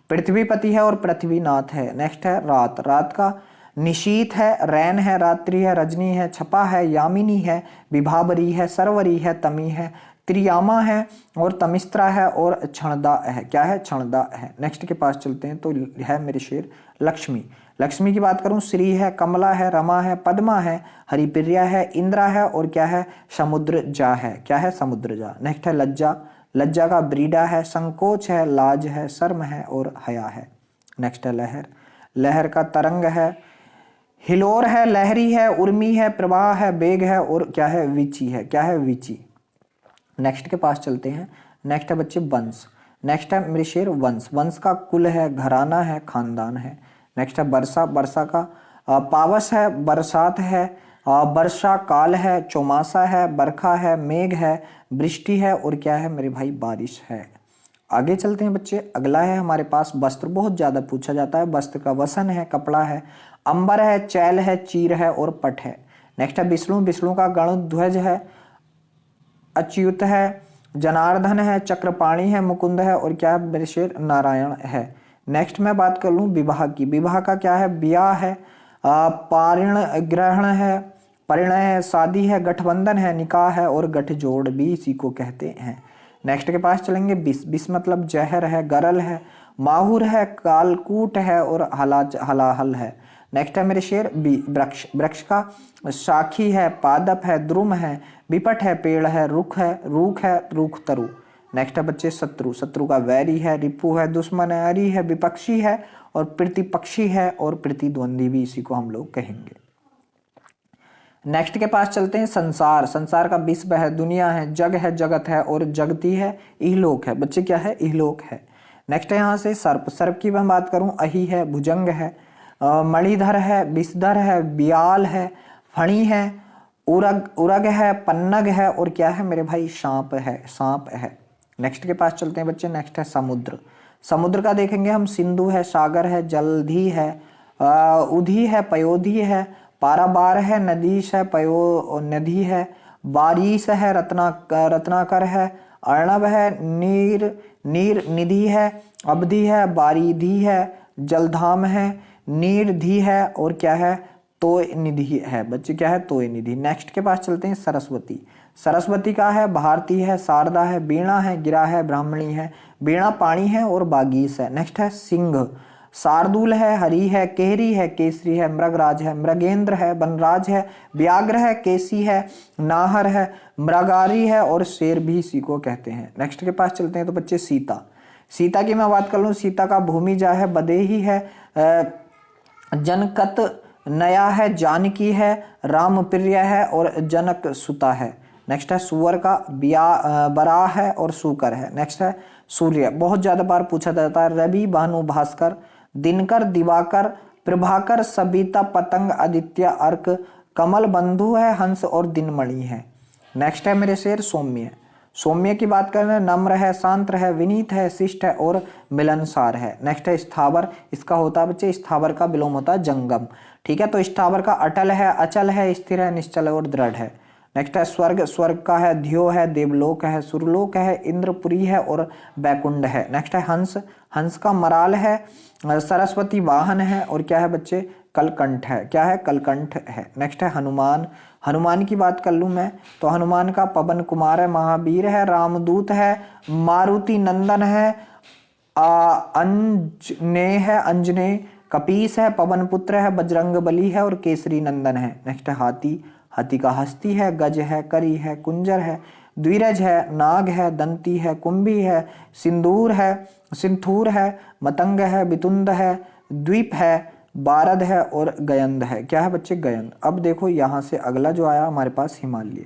[SPEAKER 1] पृथ्वीपति है और पृथ्वीनाथ है। नेक्स्ट है रात। रात का निशीत है, रैन है, रात्रि है, रजनी है, छपा है, यामिनी है, विभावरी है, सरवरी है, तमी है, त्रियामा है और तमिस्त्रा है और क्षणदा है। क्या है, क्षणदा है। नेक्स्ट के पास चलते हैं तो है मेरे शेर लक्ष्मी। लक्ष्मी की बात करूं, श्री है, कमला है, रमा है, पद्मा है, हरिप्रिया है, इंद्रा है और क्या है, समुद्र जा है। क्या है, समुद्र जा। नेक्स्ट है लज्जा। लज्जा का ब्रीडा है, संकोच है, लाज है, शर्म है और हया है। नेक्स्ट है लहर। लहर का तरंग है, हिलोर है, लहरी है, उर्मी है, प्रवाह है, बेग है और क्या है, वीची है। क्या है, वीची। नेक्स्ट के पास चलते हैं। नेक्स्ट है बच्चे वंश। नेक्स्ट है मेरे शेर वंश। वंश का कुल है, घराना है, खानदान है। नेक्स्ट है वर्षा। वर्षा का पावस है, बरसात है, वर्षा काल है, चौमासा है, बरखा है, मेघ है, वृष्टि है और क्या है मेरे भाई, बारिश है। आगे चलते हैं बच्चे। अगला है हमारे पास वस्त्र। बहुत ज्यादा पूछा जाता है। वस्त्र का वसन है, कपड़ा है, अंबर है, चैल है, चीर है और पट है। नेक्स्ट है विष्णु। विष्णु का गणध्वज है, अच्युत है, जनार्दन है, चक्रपाणी है, मुकुंद है और क्या है मेरे शेर, नारायण है। नेक्स्ट मैं बात कर लूँ विवाह की। विवाह का क्या है, ब्याह है, पारिण ग्रहण है, परिणय है, शादी है, गठबंधन है, निकाह है और गठजोड़ भी इसी को कहते हैं। नेक्स्ट के पास चलेंगे विष। विष मतलब जहर है, गरल है, माहुर है, कालकूट है और हलाहल है। नेक्स्ट है मेरे शेर वृक्ष। वृक्ष का शाखी है, पादप है, द्रुम है, विपट है, पेड़ है, रुख है, रूख तरु। नेक्स्ट है बच्चे शत्रु। शत्रु का वैरी है, रिपु है, दुश्मन है, अरी है, विपक्षी है और प्रतिपक्षी है और प्रतिद्वंदी भी इसी को हम लोग कहेंगे। नेक्स्ट के पास चलते हैं संसार। संसार का विश्व है, दुनिया है, जग है, जगत है और जगती है, इहलोक है। बच्चे क्या है, इहलोक है। नेक्स्ट है यहाँ से सर्प। सर्प की मैं बात करूं, अहि है, भुजंग है, मणिधर है, विषधर है, ब्याल है, फणी है, उरग है, पन्नग है और क्या है मेरे भाई, सांप है। नेक्स्ट के पास चलते हैं बच्चे। नेक्स्ट है समुद्र। समुद्र का देखेंगे हम, सिंधु है, सागर है, जलधि है, उधी है, पयोधी है, पाराबार है, नदीश है, पयो नदी है, बारिश है, रत्नाकर है, अर्णव है, नीर निधि है, अवधि है, बारिधि है, जलधाम है, नीरधि है और क्या है, तोय निधि है। बच्चे क्या है, तोय निधि। नेक्स्ट के पास चलते हैं सरस्वती। सरस्वती का है, भारती है, शारदा है, वीणा है, गिरा है, ब्राह्मणी है, वीणा पाणी है और बागीस है। नेक्स्ट है सिंह। शार्दूल है, हरी है, केहरी है, केसरी है, मृगराज है, मृगेंद्र है, वनराज है, व्याघ्र है, केसी है, नाहर है, मृगारी है और शेर भी इसी को कहते हैं। नेक्स्ट के पास चलते हैं तो बच्चे सीता। सीता की मैं बात कर लूँ, सीता का भूमिजा है, बदेही है, जनकत नया है, जानकी है, रामप्रिय है और जनक सुता है। नेक्स्ट है सुअर का बराह है और सूकर है। नेक्स्ट है सूर्य। बहुत ज्यादा बार पूछा जाता है, रवि, भानु, भास्कर, दिनकर, दिवाकर, प्रभाकर, सबिता, पतंग, आदित्य, अर्क, कमल बंधु है, हंस और दिनमणि है। नेक्स्ट है मेरे शेर सौम्य। सौम्य की बात करें, नम्र है, शांत है, विनीत है, शिष्ट है और मिलनसार है। नेक्स्ट है स्थावर, इसका होता है बच्चे, स्थावर का विलोम होता है जंगम। ठीक है, तो स्थावर का अटल है, अचल है, स्थिर है, निश्चल और दृढ़ है। नेक्स्ट है स्वर्ग, स्वर्ग का है ध्यो है, देवलोक है, सुरलोक है, इंद्रपुरी है और बैकुंड है। नेक्स्ट है हंस, हंस का मराल है, सरस्वती वाहन है और क्या है बच्चे, कलकंठ है। क्या है, कलकंठ है। नेक्स्ट है हनुमान, हनुमान की बात कर लूं मैं तो हनुमान का पवन कुमार है, महावीर है, रामदूत है, मारुति नंदन है, अंजने है, अंजने, कपीस है, पवन पुत्र है, बजरंग बली है और केसरी नंदन है। नेक्स्ट है हाथी, हाथी का हस्ती है, गज है, करी है, कुंजर है, द्विरज है, नाग है, दंती है, कुंभी है, सिंदूर है, सिंथूर है, मतंग है, बितुंद है, द्वीप है, बारद है और गयंद है। क्या है बच्चे, गयंद। अब देखो यहाँ से अगला जो आया हमारे पास हिमालय,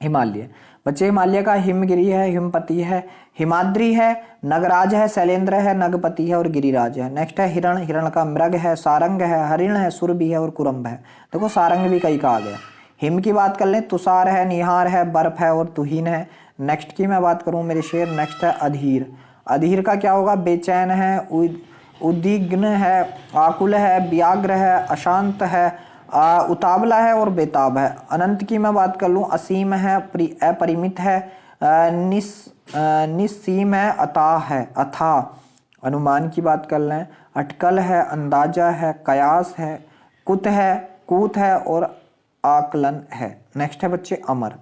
[SPEAKER 1] हिमालय बच्चे, हिमालय का हिमगिरी है, हिमपति है, हिमाद्री है, नगराज है, शैलेंद्र है, नगपति है और गिरिराज है। नेक्स्ट है हिरण, हिरण का मृग है, सारंग है, हरिण है, सुरभि है और कुरम्भ है। देखो सारंग भी कई का आ गया। हिम की बात कर लें, तुषार है, निहार है, बर्फ है और तुहिन है। नेक्स्ट की मैं बात करूं मेरे शेर, नेक्स्ट है अधीर, अधीर का क्या होगा, बेचैन है, उद्विग्न है, आकुल है, व्याग्र है, अशांत है, उतावला है और बेताब है। अनंत की मैं बात कर लूं, असीम है, अपरिमित है, निस्सीम है, अथाह है, अथाह। अनुमान की बात कर लें, अटकल है, अंदाजा है, कयास है, कूत है और आकलन है। नेक्स्ट है बच्चे अमर,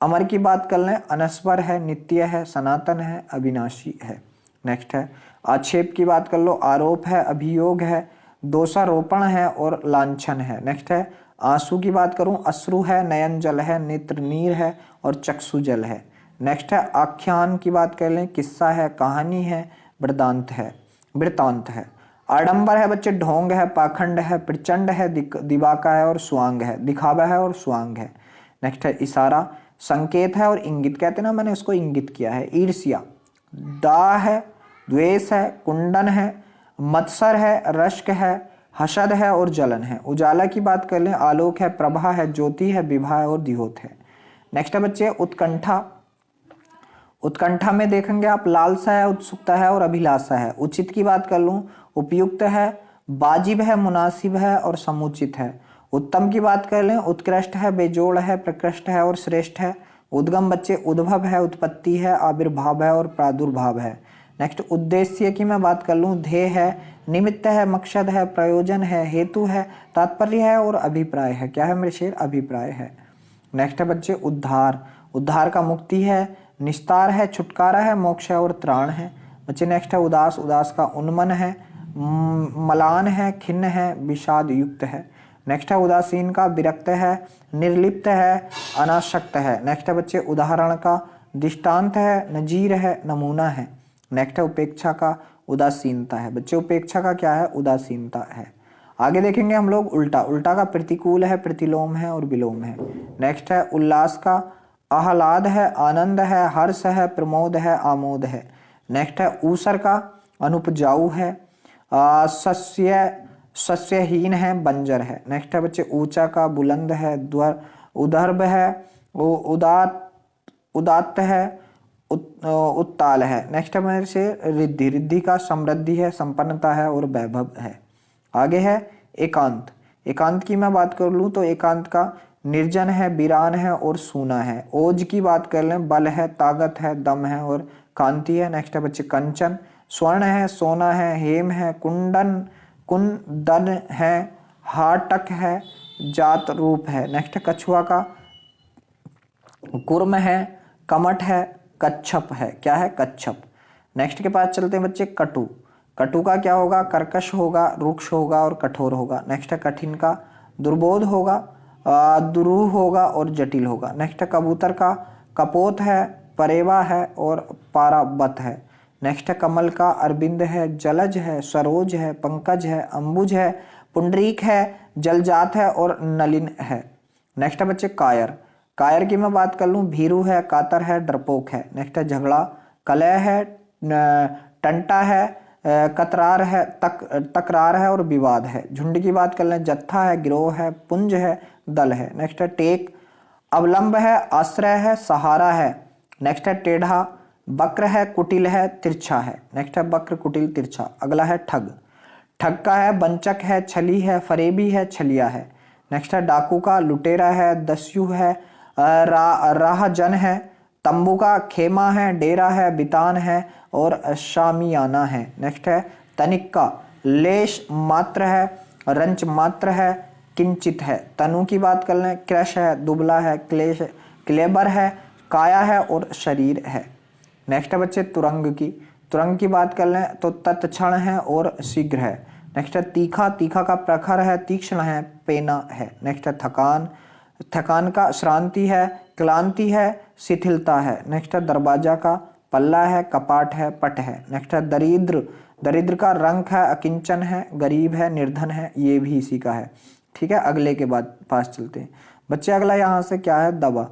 [SPEAKER 1] अमर की बात कर लें, अनस्वर है, नित्य है, सनातन है, अविनाशी है। नेक्स्ट है आक्षेप की बात कर लो, आरोप है, अभियोग है, दोषारोपण है और लांछन है। नेक्स्ट है आंसू की बात करूं, अश्रु है, नयन जल है, नेत्र नीर है और चक्षु जल है। नेक्स्ट है आख्यान की बात कर लें, किस्सा है, कहानी है, वृत्तांत है। आडंबर है बच्चे, ढोंग है, पाखंड है, प्रचंड है, दिवाका है और स्वांग है, दिखावा है और स्वांग है। नेक्स्ट है इशारा, संकेत है और इंगित, कहते ना मैंने उसको इंगित किया है। ईर्ष्या, दाह है, द्वेष है, कुंडन है, मत्सर है, रश्क है, हसद है और जलन है। उजाला की बात कर लें, आलोक है, प्रभा है, ज्योति है, विभा है और द्योत है। नेक्स्ट है बच्चे उत्कंठा, उत्कंठा में देखेंगे आप, लालसा है, उत्सुकता है और अभिलाषा है। उचित की बात कर लूं, उपयुक्त है, वाजिब है, मुनासिब है और समुचित है। उत्तम की बात कर लें, उत्कृष्ट है, बेजोड़ है, प्रकृष्ट है और श्रेष्ठ है। उद्गम बच्चे, उद्भव है, उत्पत्ति है, आविर्भाव है और प्रादुर्भाव है। नेक्स्ट उद्देश्य की मैं बात कर लूं, ध्येय है, निमित्त है, मकसद है, प्रयोजन है, हेतु है, तात्पर्य है और अभिप्राय है। क्या है मेरे शेर, अभिप्राय है। नेक्स्ट है बच्चे उद्धार, उद्धार का मुक्ति है, निस्तार है, छुटकारा है, मोक्ष है और त्राण है। बच्चे नेक्स्ट है उदास, उदास का उन्मन है, मलान है, खिन्न है, विषाद युक्त है। नेक्स्ट है उदासीन का विरक्त है, निर्लिप्त है, अनासक्त है। नेक्स्ट है बच्चे उदाहरण का दृष्टांत है, नजीर है, नमूना है। नेक्स्ट है उपेक्षा का उदासीनता है। बच्चे उपेक्षा का क्या है, उदासीनता है। आगे देखेंगे हम लोग उल्टा, उल्टा का प्रतिकूल है, प्रतिलोम है और विलोम है। नेक्स्ट है उल्लास का आह्लाद है, आनंद है, हर्ष है, प्रमोद है, आमोद है। नेक्स्ट है ऊसर का अनुपजाऊ है, सस्यहीन है, बंजर है। नेक्स्ट है बच्चे ऊंचा का बुलंद है, उदर्भ है, उदात्त है, उत्ताल है। नेक्स्ट है मेरे से रिद्धि, रिद्धि का समृद्धि है, संपन्नता है और वैभव है। आगे है एकांत, एकांत की मैं बात कर लूँ तो एकांत का निर्जन है, वीरान है और सूना है। ओज की बात कर लें, बल है, ताकत है, दम है और कांति है। नेक्स्ट है बच्चे कंचन, स्वर्ण है, सोना है, हेम है, कुंदन है, हाटक है, जात रूप है। नेक्स्ट कछुआ का कुर्म है, कमठ है, कच्छप है। क्या है, कच्छप। नेक्स्ट के पास चलते हैं बच्चे कटु, कटु का क्या होगा, कर्कश होगा, रुक्ष होगा और कठोर होगा। नेक्स्ट है कठिन का दुर्बोध होगा, दुरूह होगा और जटिल होगा। नेक्स्ट है कबूतर का कपोत है, परेवा है और पाराबत है। नेक्स्ट है कमल का अरविंद है, जलज है, सरोज है, पंकज है, अंबुज है, पुंडरीक है, जलजात है और नलिन है। नेक्स्ट है बच्चे कायर, कायर की मैं बात कर लूँ, भीरू है, कातर है, डरपोक है। नेक्स्ट है झगड़ा, कलह है, टंटा है, कतरार है, तकरार है और विवाद है। झुंड की बात कर लें, जत्था है, गिरोह है, पुंज है, दल है। नेक्स्ट है टेक, अवलंब है, आश्रय है, सहारा है, नेक्स्ट है टेढ़ा, वक्र है, कुटिल है, तिरछा है। नेक्स्ट है वक्र, कुटिल, तिरछा। अगला है ठग, ठग का है, वंचक है, छली है, फरेबी है, छलिया है। नेक्स्ट है डाकू का, लुटेरा है, दस्यु है, राहजन है, तंबू का, खेमा है, डेरा है, बितान है और शामियाना है। नेक्स्ट है तनिक का, लेश मात्र है, रंच मात्र है, किंचित है। तनु की बात कर लें, क्रश है, दुबला है, क्लेश, क्लेबर है, काया है और शरीर है। नेक्स्ट है बच्चे तुरंग की, तुरंग की बात कर लें तो तत्क्षण है और शीघ्र है। नेक्स्ट है तीखा, तीखा का प्रखर है, तीक्ष्ण है, पेना है। नेक्स्ट है थकान, थकान का श्रांति है, क्लांति है, शिथिलता है। नेक्स्ट है दरवाजा का, पल्ला है, कपाट है, पट है। नेक्स्ट है दरिद्र, दरिद्र का रंक है, अकिंचन है, गरीब है, निर्धन है, ये भी इसी का है। ठीक है, अगले के बाद पास चलते हैं बच्चे। अगला यहाँ से क्या है, दवा।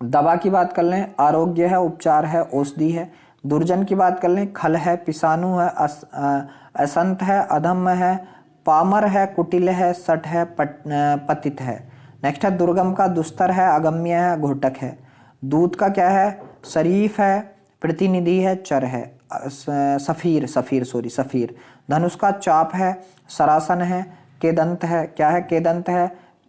[SPEAKER 1] दवा की बात कर लें, आरोग्य है, उपचार है, औषधि है। दुर्जन की बात कर लें, खल है, पिसानु है, असंत है, अधम है, पामर है, कुटिल है, सठ है, पतित है। नेक्स्ट है दुर्गम का, दुस्तर है, अगम्य है, घोटक है। दूत का क्या है, शरीफ है, प्रतिनिधि है, चर है। सफीर। धनुष का चाप है, सरासन है, केदंत है, क्या है, केदंत है,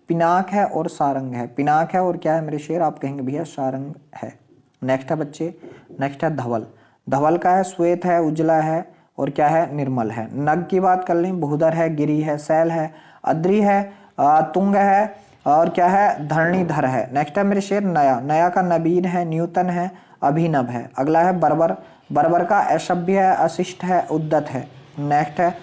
[SPEAKER 1] पिनाक है और सारंग है। पिनाक है और क्या है मेरे शेर, आप कहेंगे भैया सारंग है। नेक्स्ट है बच्चे, नेक्स्ट है धवल। धवल का है, श्वेत है, उजला है और क्या है, निर्मल है। नग की बात कर लें, भूधर है, गिरी है, शैल है, अद्री है, तुंग है और क्या है, धरणीधर है। नेक्स्ट है मेरे शेर नया। नया का नवीन है, न्यूतन है, अभिनव है। अगला है बर्बर। बर्बर का असभ्य है, अशिष्ट है, उद्दत है। नेक्स्ट है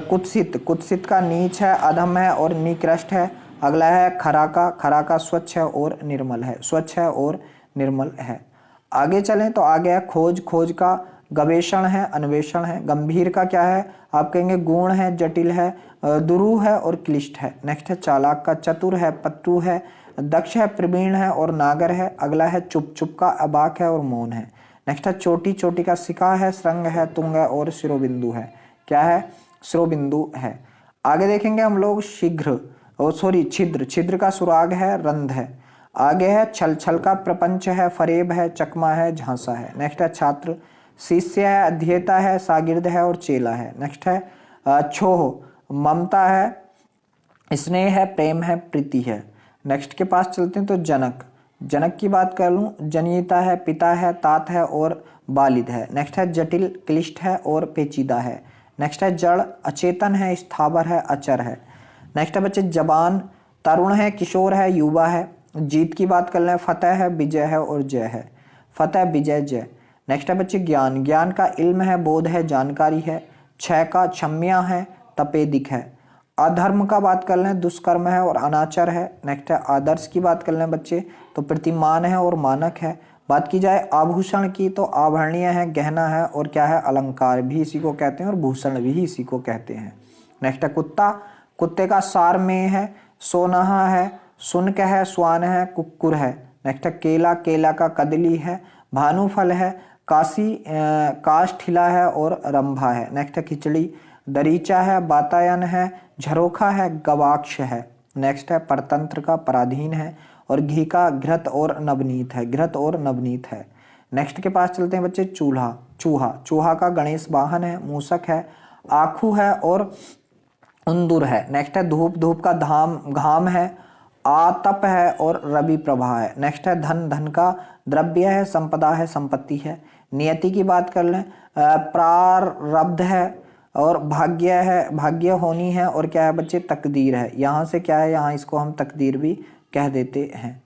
[SPEAKER 1] कुत्सित। कुत्सित का नीच है, अधम है और निकृष्ट है। अगला है खराका। खराका स्वच्छ है और निर्मल है, स्वच्छ है और निर्मल है। आगे चलें तो आगे है खोज। खोज का गवेषण है, अन्वेषण है। गंभीर का क्या है, आप कहेंगे गुण है, जटिल है, दुरूह है और क्लिष्ट है। नेक्स्ट है चालाक का, चतुर है, पत्तू है, दक्ष है, प्रवीण है और नागर है। अगला है चुप। चुप का अबाक है और मौन है। नेक्स्ट है चोटी। चोटी का सिका है, श्रृंग है, तुंग है और शिरोबिंदु है। क्या है, शिरोबिंदु है। आगे देखेंगे हम लोग शीघ्र, छिद्र। छिद्र का सुराग है, रंध है। आगे है छल। छल का प्रपंच है, फरेब है, चकमा है, झांसा है। नेक्स्ट है छात्र। शिष्य है, अध्येता है, शागिर्द है और चेला है। नेक्स्ट है छोह। ममता है, स्नेह है, प्रेम है, प्रीति है। नेक्स्ट के पास चलते हैं तो जनक। जनक की बात कर लूँ, जनिता है, पिता है, तात है और बालिद है। नेक्स्ट है जटिल, क्लिष्ट है और पेचीदा है। नेक्स्ट है जड़। अचेतन है, स्थावर है, अचर है। नेक्स्ट है बच्चे जबान। तरुण है, किशोर है, युवा है। जीत की बात कर लें, फतेह है, विजय है और जय है। फतेह, विजय, जय। नेक्स्ट है बच्चे ज्ञान। ज्ञान का इल्म है, बोध है, जानकारी है। क्षय का क्षम्या है, तपेदिक है। अधर्म का बात कर लें, दुष्कर्म है और अनाचर है। नेक्स्ट है आदर्श की बात कर लें बच्चे तो प्रतिमान है और मानक है। बात की जाए आभूषण की तो आभरणीय है, गहना है और क्या है, अलंकार भी इसी को कहते हैं और भूषण भी इसी को कहते हैं। नेक्स्ट है कुत्ता। कुत्ते का सार में है, सोनाहा है, सुनक है, स्वान है, कुक्कुर है। नेक्स्ट है केला। केला का कदली है, भानुफल है, काष्ठिला है और रंभा है। नेक्स्ट है खिचड़ी। दरीचा है, बातायन है, झरोखा है, गवाक्ष है। नेक्स्ट है परतंत्र का, पराधीन है और घी का घृत और नवनीत है, घृत और नवनीत है। नेक्स्ट के पास चलते हैं बच्चे चूल्हा। चूहा। चूहा का गणेश वाहन है, मूसक है, आखू है और उंदुर है। नेक्स्ट है धूप। धूप का घाम है, आतप है और रवि प्रभा है। नेक्स्ट है धन। धन का द्रव्य है, संपदा है, संपत्ति है। नियति की बात कर लें, प्रारब्ध है और भाग्य है, भाग्य होनी है और क्या है बच्चे, तकदीर है। यहाँ से क्या है, यहाँ इसको हम तकदीर भी कह देते हैं।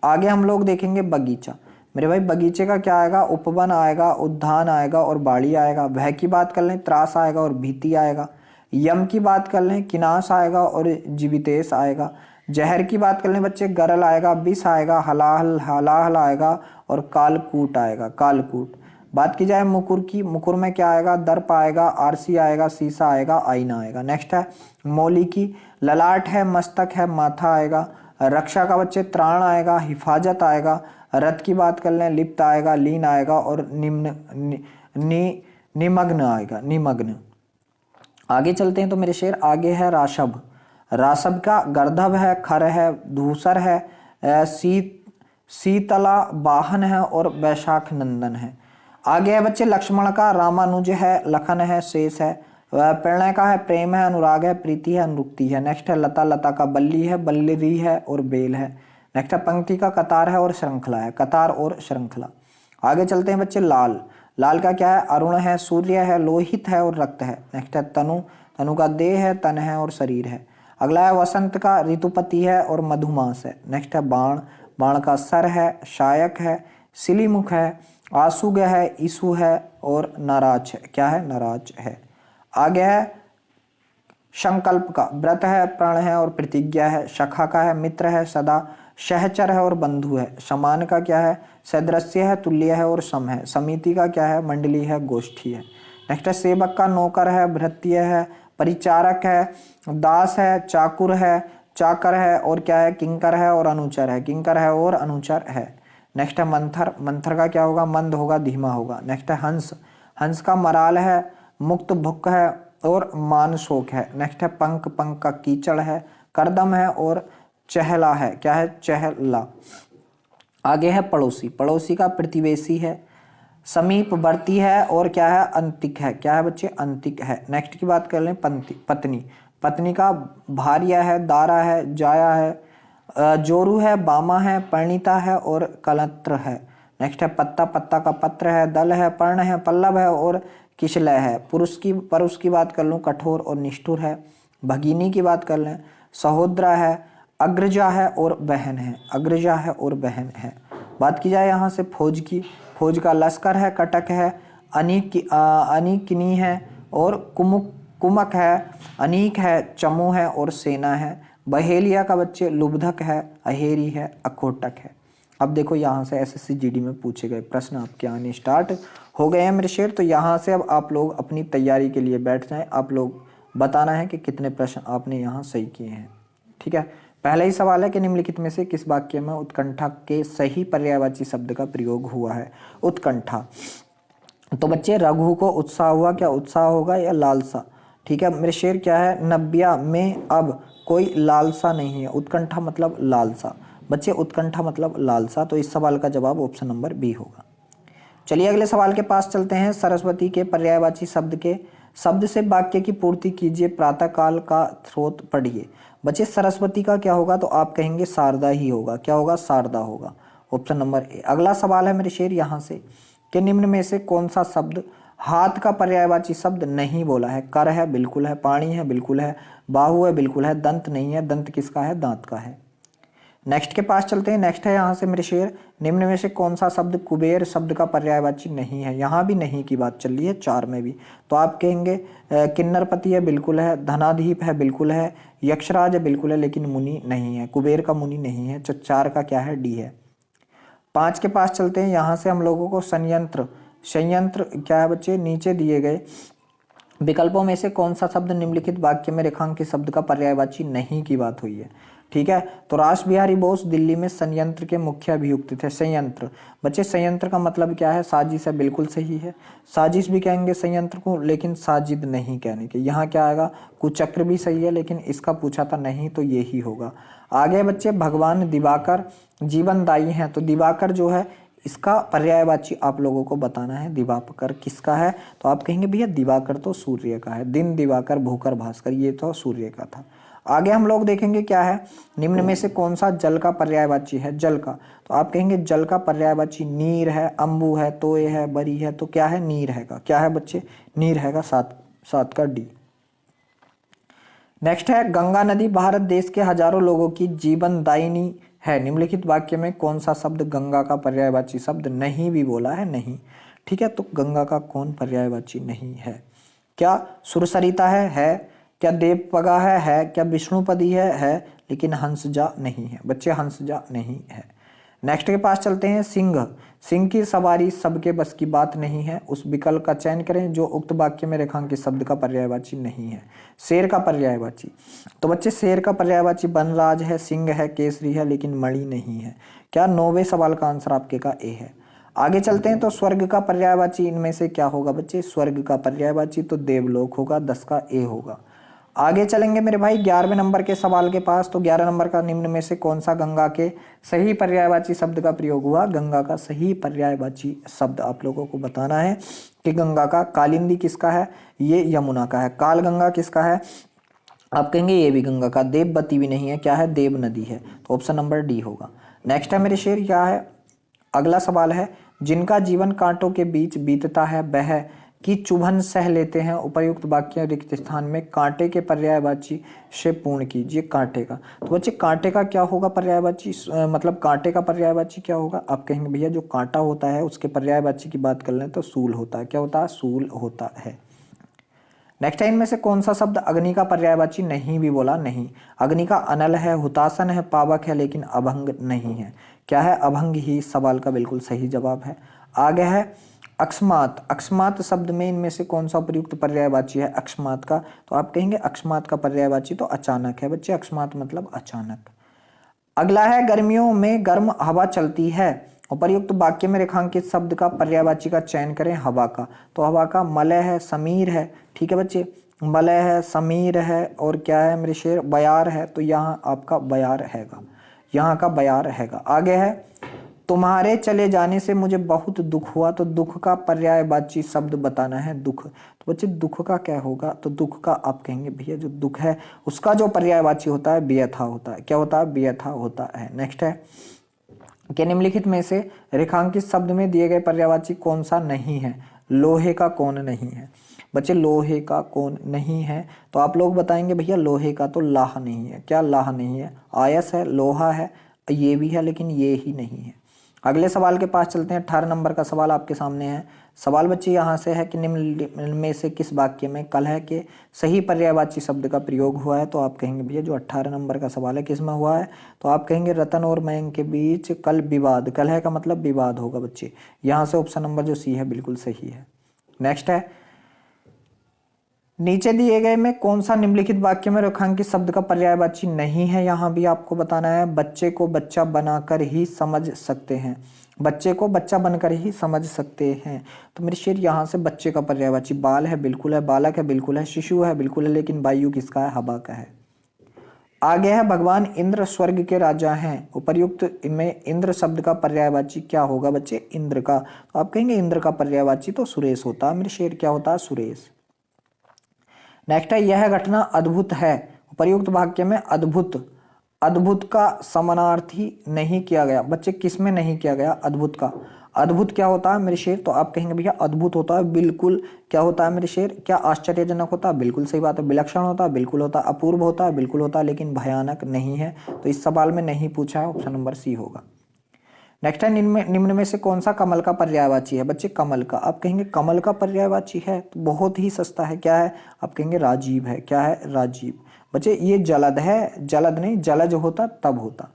[SPEAKER 1] आगे हम लोग देखेंगे बगीचा। मेरे भाई बगीचे का क्या आएगा, उपवन आएगा, उद्यान आएगा और बाड़ी आएगा। भय की बात कर लें, त्रास आएगा और भीति आएगा। यम की बात कर लें, किनाश आएगा और जीवितेश आएगा। जहर की बात कर लें बच्चे, गरल आएगा, विष आएगा, हलाहल आएगा और कालकूट आएगा, कालकूट। बात की जाए मुकुर की, मुकुर में क्या आएगा, दर्प आएगा, आरसी आएगा, शीशा आएगा, आईना आएगा। नेक्स्ट है मौली की। ललाट है, मस्तक है, माथा आएगा। रक्षा का बच्चे त्राण आएगा, हिफाजत आएगा। रथ की बात कर लें, लिप्त आएगा, लीन आएगा और निमग्न आएगा, निमग्न। आगे चलते हैं तो मेरे शेर, आगे है राशभ। राशभ का गर्दभ है, खर है, धूसर है, शीतला वाहन है और वैशाख नंदन है। आगे है बच्चे लक्ष्मण का रामानुज है, लखन है, शेष है। प्रणय का है प्रेम है, अनुराग है, प्रीति है, अनुरुक्ति है। नेक्स्ट है लता, लता का बल्ली है, बल्लरी है और बेल है। नेक्स्ट है पंक्ति का कतार है और श्रृंखला है, कतार और श्रृंखला। आगे चलते हैं बच्चे लाल, लाल का क्या है, अरुण है, सूर्य है, लोहित है और रक्त है। नेक्स्ट है तनु, तनु का देह है, तन है और शरीर है। अगला है वसंत का ऋतुपति है और मधुमास है। नेक्स्ट है बाण, बाण का सर है, शायक है, सिलीमुख है, आसुग है, ईसु है और नाराज है। क्या है, नाराज है। आगे है संकल्प का, व्रत है, प्रण है और प्रतिज्ञा है। शखा का है, मित्र है, सदा, सहचर है और बंधु है। समान का क्या है, सदृश्य है, तुल्य है और सम है। समिति का क्या है, मंडली है, गोष्ठी है। नेक्स्ट है सेवक का, नौकर है, भृत्य है, परिचारक है, दास है, चाकुर है, चाकर है और क्या है, किंकर है और अनुचर है। किंकर है और अनुचर है। नेक्स्ट है मंथर, मंथर का क्या होगा, मंद होगा, धीमा होगा। नेक्स्ट है हंस, हंस का मराल है, मुक्त भुक है और मानशोक है। नेक्स्ट है पंख, पंख का कीचड़ है, करदम है और चहला है। क्या है, चहला। आगे है पड़ोसी, पड़ोसी का प्रतिवेशी है, समीपवर्ती है और क्या है, अंतिक है। क्या है बच्चे, अंतिक है। नेक्स्ट की बात कर लें पत्नी, पत्नी का भार्या है, दारा है, जाया है, जोरू है, बामा है, परिणीता है और कलत्र है। नेक्स्ट है पत्ता, पत्ता का पत्र है, दल है, पर्ण है, पल्लव है और किशलय है। पुरुष की बात कर लूँ, कठोर और निष्ठुर है। भगिनी की बात कर लें, सहोदरा है, अग्रजा है और बहन है। अग्रजा है और बहन है। बात की जाए यहाँ से फौज की, फौज का लश्कर है, कटक है, अनीकिनी है और कुमक है, अनीक है, चमू है और सेना है। बहेलिया का बच्चे लुब्धक है, अहेरी है, अकोटक है। अब देखो यहाँ से एसएससी जीडी में पूछे गए प्रश्न आपके आने स्टार्ट हो गए हैं मेरे शेर। तो यहाँ से अब आप लोग अपनी तैयारी के लिए बैठ जाएं। आप लोग बताना है कि कितने प्रश्न आपने यहाँ सही किए हैं। ठीक है, पहला ही सवाल है कि निम्नलिखित में से किस वाक्य में उत्कंठा के सही पर्यायवाची शब्द का प्रयोग हुआ है। उत्कंठा, तो बच्चे रघु को उत्साह हुआ, क्या उत्साह होगा या लालसा। ठीक है मेरे शेर, क्या है, नब्या में अब कोई लालसा नहीं है। उत्कंठा मतलब लालसा। बच्चे उत्कंठा मतलब लालसा, तो इस सवाल का जवाब ऑप्शन नंबर बी होगा। चलिए अगले सवाल के पास चलते हैं। सरस्वती के पर्यायवाची शब्द से वाक्य की पूर्ति कीजिए, प्रातः काल का स्रोत पढ़िए। बच्चे सरस्वती का क्या होगा, तो आप कहेंगे शारदा ही होगा। क्या होगा, शारदा होगा, ऑप्शन नंबर ए। अगला सवाल है मेरे शेर यहाँ से कि निम्न में से कौन सा शब्द हाथ का पर्यायवाची शब्द नहीं बोला है। कर है, बिल्कुल है, पाणी है, बिल्कुल है, बाहु है, बिल्कुल है, दंत नहीं है। दंत किसका है, दांत का है। नेक्स्ट के पास चलते हैं। नेक्स्ट है यहाँ से मेरे शेर, निम्न में से कौन सा शब्द कुबेर शब्द का पर्यायवाची नहीं है। यहाँ भी नहीं की बात चल रही है, 4 में भी। तो आप कहेंगे किन्नरपति है, बिल्कुल है, धनाधीप है, बिल्कुल है, यक्षराज है, बिल्कुल है, लेकिन मुनि नहीं है। कुबेर का मुनि नहीं है। 4 का क्या है, डी है। 5 के पास चलते हैं। यहाँ से हम लोगों को संयंत्र क्या है बच्चे, नीचे दिए गए विकल्पों में से कौन सा शब्द निम्नलिखित वाक्य में रेखांकित शब्द का पर्यायवाची नहीं की बात हुई है। ठीक है, तो रास बिहारी बोस दिल्ली में संयंत्र के मुख्य अभियुक्त थे। संयंत्र, बच्चे संयंत्र का मतलब क्या है, साजिश है, बिल्कुल सही है। साजिश भी कहेंगे संयंत्र को, लेकिन साजिद नहीं कहने के। यहाँ क्या आएगा, कुचक्र भी सही है, लेकिन इसका पूछा था नहीं, तो ये ही होगा। आगे बच्चे भगवान दिवाकर जीवनदायी हैं, तो दिवाकर जो है इसका पर्यायवाची आप लोगों को बताना है। दिवाकर किसका है, तो आप कहेंगे भैया दिवाकर तो सूर्य का है। दिन दिवाकर, भूकर भास्कर, ये तो सूर्य का था। आगे हम लोग देखेंगे क्या है, निम्न में से कौन सा जल का पर्यायवाची है। जल का, तो आप कहेंगे जल का पर्यायवाची नीर है, अम्बु है, तोय है, बरी है। तो क्या है, नीर है का। क्या है बच्चे, नीर है का। 7 का डी। नेक्स्ट है गंगा नदी भारत देश के हजारों लोगों की जीवनदायिनी है। निम्नलिखित वाक्य में कौन सा शब्द गंगा का पर्यायवाची शब्द नहीं भी बोला है। नहीं, ठीक है, तो गंगा का कौन पर्यायवाची नहीं है। क्या सुरसरिता है, क्या देवपगा है, क्या विष्णुपदी है, लेकिन हंसजा नहीं है। बच्चे हंसजा नहीं है। नेक्स्ट के पास चलते हैं। सिंह की सवारी सबके बस की बात नहीं है। उस विकल्प का चयन करें जो उक्त वाक्य में रेखांकित शब्द का पर्यायवाची नहीं है। शेर का पर्यायवाची, तो बच्चे शेर का पर्यायवाची वनराज है, सिंह है, केसरी है, लेकिन मणि नहीं है। क्या 9वें सवाल का आंसर आपके का ए है। आगे चलते हैं। तो स्वर्ग का पर्यायवाची इनमें से क्या होगा बच्चे, स्वर्ग का पर्यायवाची तो देवलोक होगा। 10 का ए होगा। आगे चलेंगे मेरे भाई 11वें नंबर के सवाल के पास। तो 11 नंबर का निम्न में से कौन सा गंगा के सही पर्यायवाची शब्द का प्रयोग हुआ। गंगा का सही पर्यायवाची शब्द आप लोगों को बताना है कि गंगा का कालिंदी किसका है, ये यमुना का है। काल गंगा किसका है, आप कहेंगे ये भी गंगा का। देववती भी नहीं है, क्या है, देव नदी है। तो ऑप्शन नंबर डी होगा। नेक्स्ट है मेरे शेर, क्या है, अगला सवाल है, जिनका जीवन कांटों के बीच बीतता है वह की चुभन सह लेते हैं। उपर्युक्त वाक्य रिक्त स्थान में कांटे के पर्यायवाची से पूर्ण कीजिए। कांटे का, तो बच्चे कांटे का क्या होगा पर्यायवाची, मतलब कांटे का पर्यायवाची क्या होगा। आप कहेंगे भैया जो कांटा होता है उसके पर्यायवाची की बात कर लें तो सूल होता है। क्या होता है, सूल होता है। नेक्स्ट है, इनमें से कौन सा शब्द अग्नि का पर्यायवाची नहीं भी बोला। नहीं, अग्नि का अनल है, हुतासन है, पावक है, लेकिन अभंग नहीं है। क्या है, अभंग ही सवाल का बिल्कुल सही जवाब है। आगे है अकस्मात। अकस्मात शब्द में इनमें से कौन सा प्रयुक्त पर्यायवाची है अकस्मात का। तो आप कहेंगे अकस्मात का पर्यायवाची तो अचानक है बच्चे। अकस्मात मतलब अचानक। अगला है, गर्मियों में गर्म हवा चलती है। उपर्युक्त वाक्य में रेखांकित शब्द का पर्यायवाची का चयन करें। हवा का, तो हवा का मलय है, समीर है। ठीक है बच्चे, मलय है, समीर है, और क्या है मेरे शेर, बयार है। तो यहाँ आपका बयार हैगा, यहाँ का बयार हैगा। आगे है, तुम्हारे चले जाने से मुझे बहुत दुख हुआ। तो दुख का पर्यायवाची शब्द बताना है। दुख, तो बच्चे दुख का क्या होगा, तो दुख का आप कहेंगे भैया जो दुख है उसका जो पर्यायवाची होता है व्यथा होता है। क्या होता है, व्यथा होता है। नेक्स्ट है कि निम्नलिखित में से रेखांकित शब्द में दिए गए पर्यायवाची कौन सा नहीं है। लोहे का कौन नहीं है बच्चे, लोहे का कौन नहीं है। तो आप लोग बताएंगे भैया लोहे का तो लाह नहीं है। क्या लाह नहीं है, आयस है, लोहा है, ये भी है, लेकिन ये ही नहीं है। अगले सवाल के पास चलते हैं। 18 नंबर का सवाल आपके सामने है। सवाल बच्चे यहाँ से है कि निम्न में से किस वाक्य में कलह के सही पर्यायवाची शब्द का प्रयोग हुआ है। तो आप कहेंगे भैया जो 18 नंबर का सवाल है किस में हुआ है। तो आप कहेंगे रतन और मयंक के बीच कल विवाद। कलह का मतलब विवाद होगा बच्चे। यहाँ से ऑप्शन नंबर जो सी है बिल्कुल सही है। नेक्स्ट है, नीचे दिए गए में कौन सा निम्नलिखित वाक्य में रेखांकित शब्द का पर्यायवाची नहीं है। यहाँ भी आपको बताना है। बच्चे को बच्चा बनाकर ही समझ सकते हैं। बच्चे को बच्चा बनकर ही समझ सकते हैं। तो मेरे शेर यहाँ से बच्चे का पर्यायवाची बाल है, बिल्कुल है, बालक है, बिल्कुल है, शिशु है, बिल्कुल है, लेकिन वायु किसका है, हवा का है। आगे है, भगवान इंद्र स्वर्ग के राजा हैं। उपर्युक्त में इंद्र शब्द का पर्यायवाची क्या होगा बच्चे, इंद्र का। तो आप कहेंगे इंद्र का पर्यायवाची तो सुरेश होता है। मेरे शेर क्या होता है, सुरेश। नेक्स्ट है, यह घटना अद्भुत है। उपर्युक्त वाक्य में अद्भुत, अद्भुत का समानार्थी नहीं किया गया बच्चे। किस में नहीं किया गया, अद्भुत का। अद्भुत क्या होता है मेरे शेर, तो आप कहेंगे भैया अद्भुत होता है बिल्कुल। क्या होता है मेरे शेर, क्या आश्चर्यजनक होता है, बिल्कुल सही बात है। विलक्षण होता है, बिल्कुल होता है। अपूर्व होता है, बिल्कुल होता है, लेकिन भयानक नहीं है। तो इस सवाल में नहीं पूछा है, ऑप्शन नंबर सी होगा। नेक्स्ट है, निम्न में से कौन सा कमल का पर्यायवाची है बच्चे। कमल का, आप कहेंगे कमल का पर्यायवाची है तो बहुत ही सस्ता है। क्या है, आप कहेंगे राजीव है। क्या है, राजीव। बच्चे ये जलद है, जलद नहीं, जलज होता तब होता,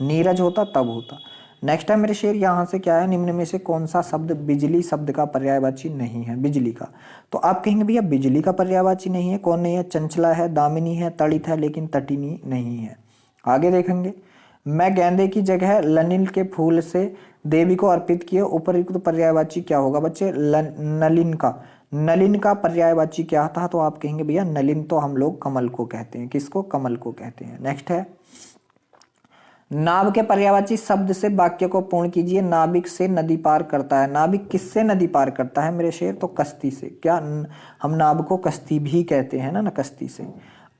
[SPEAKER 1] नीरज होता तब होता। नेक्स्ट है मेरे शेर, यहाँ से क्या है, निम्न में से कौन सा शब्द बिजली शब्द का पर्यायवाची नहीं है। बिजली का, तो आप कहेंगे भैया बिजली का पर्यायवाची नहीं है। कौन नहीं है, चंचला है, दामिनी है, तड़ित है, लेकिन तटिनी नहीं है। आगे देखेंगे, मैं गेंदे की जगह लनिल के फूल से देवी को अर्पित किए। उपयुक्त पर्यायवाची क्या होगा बच्चे, नलिन का। नलिन का पर्यायवाची क्या था, तो आप कहेंगे भैया नलिन तो हम लोग कमल को कहते हैं। किसको, कमल को कहते हैं। नेक्स्ट है, नाव के पर्यायवाची शब्द से वाक्य को पूर्ण कीजिए। नाविक से नदी पार करता है। नाविक किससे नदी पार करता है मेरे शेर, तो कश्ती से। क्या, हम नाव को कश्ती भी कहते हैं ना, कश्ती से।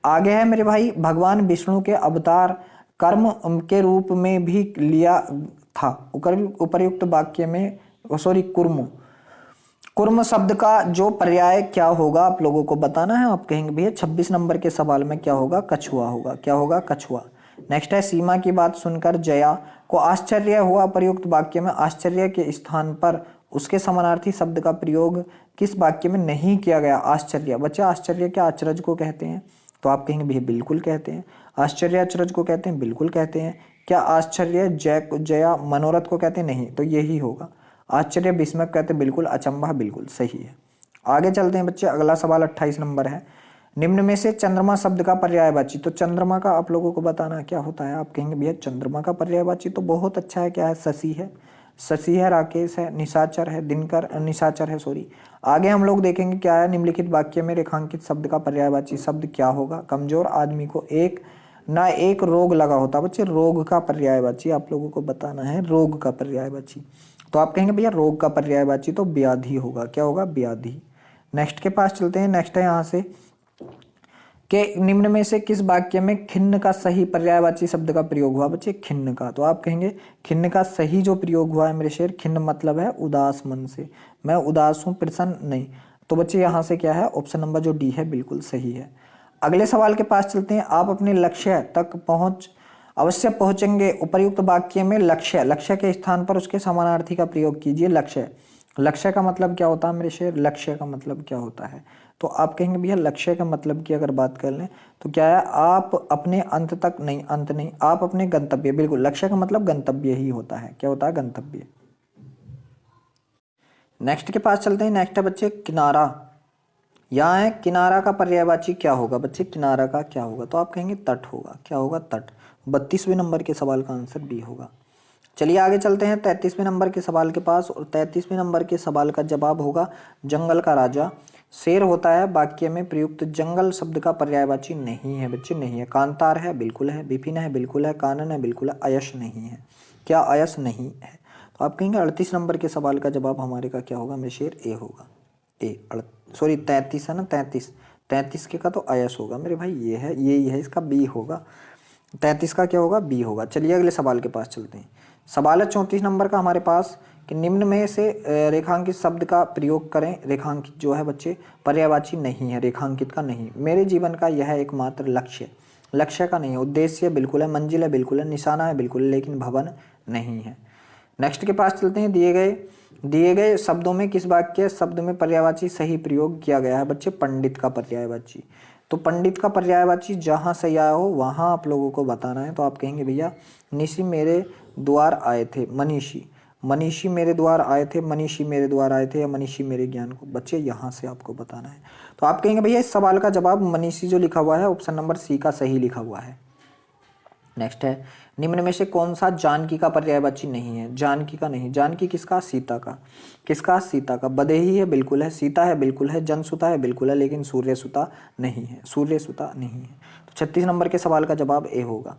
[SPEAKER 1] आगे है मेरे भाई, भगवान विष्णु के अवतार कर्म के रूप में भी लिया था। उपर्युक्त वाक्य में कुर्म, कुर्म शब्द का जो पर्याय क्या होगा आप लोगों को बताना है। आप कहेंगे भैया 26 नंबर के सवाल में क्या होगा, कछुआ होगा। क्या होगा, कछुआ। नेक्स्ट है, सीमा की बात सुनकर जया को आश्चर्य हुआ। प्रयुक्त वाक्य में आश्चर्य के स्थान पर उसके समानार्थी शब्द का प्रयोग किस वाक्य में नहीं किया गया। आश्चर्य बच्चा, आश्चर्य क्या अचरज को कहते हैं, तो आप कहेंगे भैया बिल्कुल कहते हैं। आश्चर्य अचरज को कहते हैं, बिल्कुल कहते हैं। क्या आश्चर्य जया मनोरथ को कहते हैं, नहीं, तो यही होगा। आश्चर्य विस्मय कहते हैं, बिल्कुल। अचंभा बिल्कुल सही है। आगे चलते हैं बच्चे, अगला सवाल 28 नंबर है। निम्न में से चंद्रमा शब्द का पर्यायवाची, तो चंद्रमा का आप लोगों को बताना क्या होता है। आप कहेंगे भैया चंद्रमा का पर्यायवाची तो बहुत अच्छा है। क्या है, शशि है। शशि है, राकेश है, निशाचर है, दिनकर, निशाचर है सॉरी, आगे हम लोग देखेंगे क्या है, निम्नलिखित वाक्य में रेखांकित शब्द का पर्यायवाची शब्द क्या होगा। कमजोर आदमी को एक रोग लगा होता। बच्चे रोग का पर्यायवाची आप लोगों को बताना है, रोग का पर्यायवाची। तो आप कहेंगे भैया रोग का पर्यायवाची तो व्याधि होगा। क्या होगा, व्याधि। नेक्स्ट के पास चलते हैं। नेक्स्ट है यहाँ से कि निम्न में से किस वाक्य में खिन्न का सही पर्यायवाची शब्द का प्रयोग हुआ। बच्चे खिन्न का, तो आप कहेंगे खिन्न का सही जो प्रयोग हुआ है मेरे शेर, खिन्न मतलब है उदास मन से, मैं उदास हूं, प्रसन्न नहीं। तो बच्चे यहाँ से क्या है, ऑप्शन नंबर जो डी है बिल्कुल सही है। अगले सवाल के पास चलते हैं। आप अपने लक्ष्य तक अवश्य पहुंचेंगे। उपर्युक्त वाक्य में लक्ष्य के स्थान पर उसके समानार्थी का प्रयोग कीजिए। लक्ष्य का मतलब क्या होता है मेरे शेर, लक्ष्य का मतलब क्या होता है। तो आप कहेंगे भैया लक्ष्य का मतलब की अगर बात कर लें तो क्या है, आप अपने अंत नहीं, आप अपने गंतव्य, बिल्कुल लक्ष्य का मतलब गंतव्य ही होता है। क्या होता है, गंतव्य। नेक्स्ट के पास चलते हैं। नेक्स्ट है बच्चे किनारा। यहाँ है किनारा का पर्यायवाची क्या होगा। बच्चे किनारा का क्या होगा, तो आप कहेंगे तट होगा। क्या होगा, तट। 32वें नंबर के सवाल का आंसर बी होगा। चलिए आगे चलते हैं 33वें नंबर के सवाल के पास, और 33वें नंबर के सवाल का जवाब होगा जंगल का राजा। शेर होता है वाक्य में प्रयुक्त, जंगल शब्द का पर्यायवाची नहीं है। बच्चे नहीं है। कांतार है, बिल्कुल है। विपिन है, बिल्कुल है। कानन है, बिल्कुल है। अयश नहीं है। क्या अयश नहीं है। तो आप कहेंगे 38 नंबर के सवाल का जवाब हमारे का क्या होगा मेरे शेर, ए होगा। 33 है ना, 33 के का तो अयश होगा मेरे भाई, ये है, यही है, इसका बी होगा। 33 का क्या होगा, बी होगा। चलिए अगले सवाल के पास चलते हैं। सवाल है 34 नंबर का हमारे पास कि निम्न में से रेखांकित शब्द का प्रयोग करें। रेखांकित जो है बच्चे पर्यायवाची नहीं है, रेखांकित का नहीं। मेरे जीवन का यह एकमात्र लक्ष्य का नहीं है। उद्देश्य बिल्कुल है, मंजिल है बिल्कुल है, निशाना है बिल्कुल है, लेकिन भवन नहीं है। नेक्स्ट के पास चलते हैं। दिए गए शब्दों में किस वाक्य शब्द में पर्यायवाची सही प्रयोग किया गया है। बच्चे पंडित का पर्यायवाची। तो पंडित का पर्यायवाची जहां से आया हो वहां आप लोगों को बताना है। तो आप कहेंगे भैया निशी मेरे द्वार आए थे, मनीषी मेरे द्वार आए थे, मनीषी मेरे द्वार आए थे, या मनीषी मेरे ज्ञान को। बच्चे यहाँ से आपको बताना है। तो आप कहेंगे भैया इस सवाल का जवाब मनीषी जो लिखा हुआ है ऑप्शन नंबर सी का सही लिखा हुआ है। नेक्स्ट है निम्न में से कौन सा जानकी का पर्यायवाची नहीं है। जानकी का नहीं। जानकी किसका, सीता का। किसका, सीता का। बदेही है, बिल्कुल है। सीता है, बिल्कुल है। जनसुता है, बिल्कुल है, लेकिन सूर्यसुता नहीं है। सूर्यसुता नहीं है। तो 36 नंबर के सवाल का जवाब ए होगा।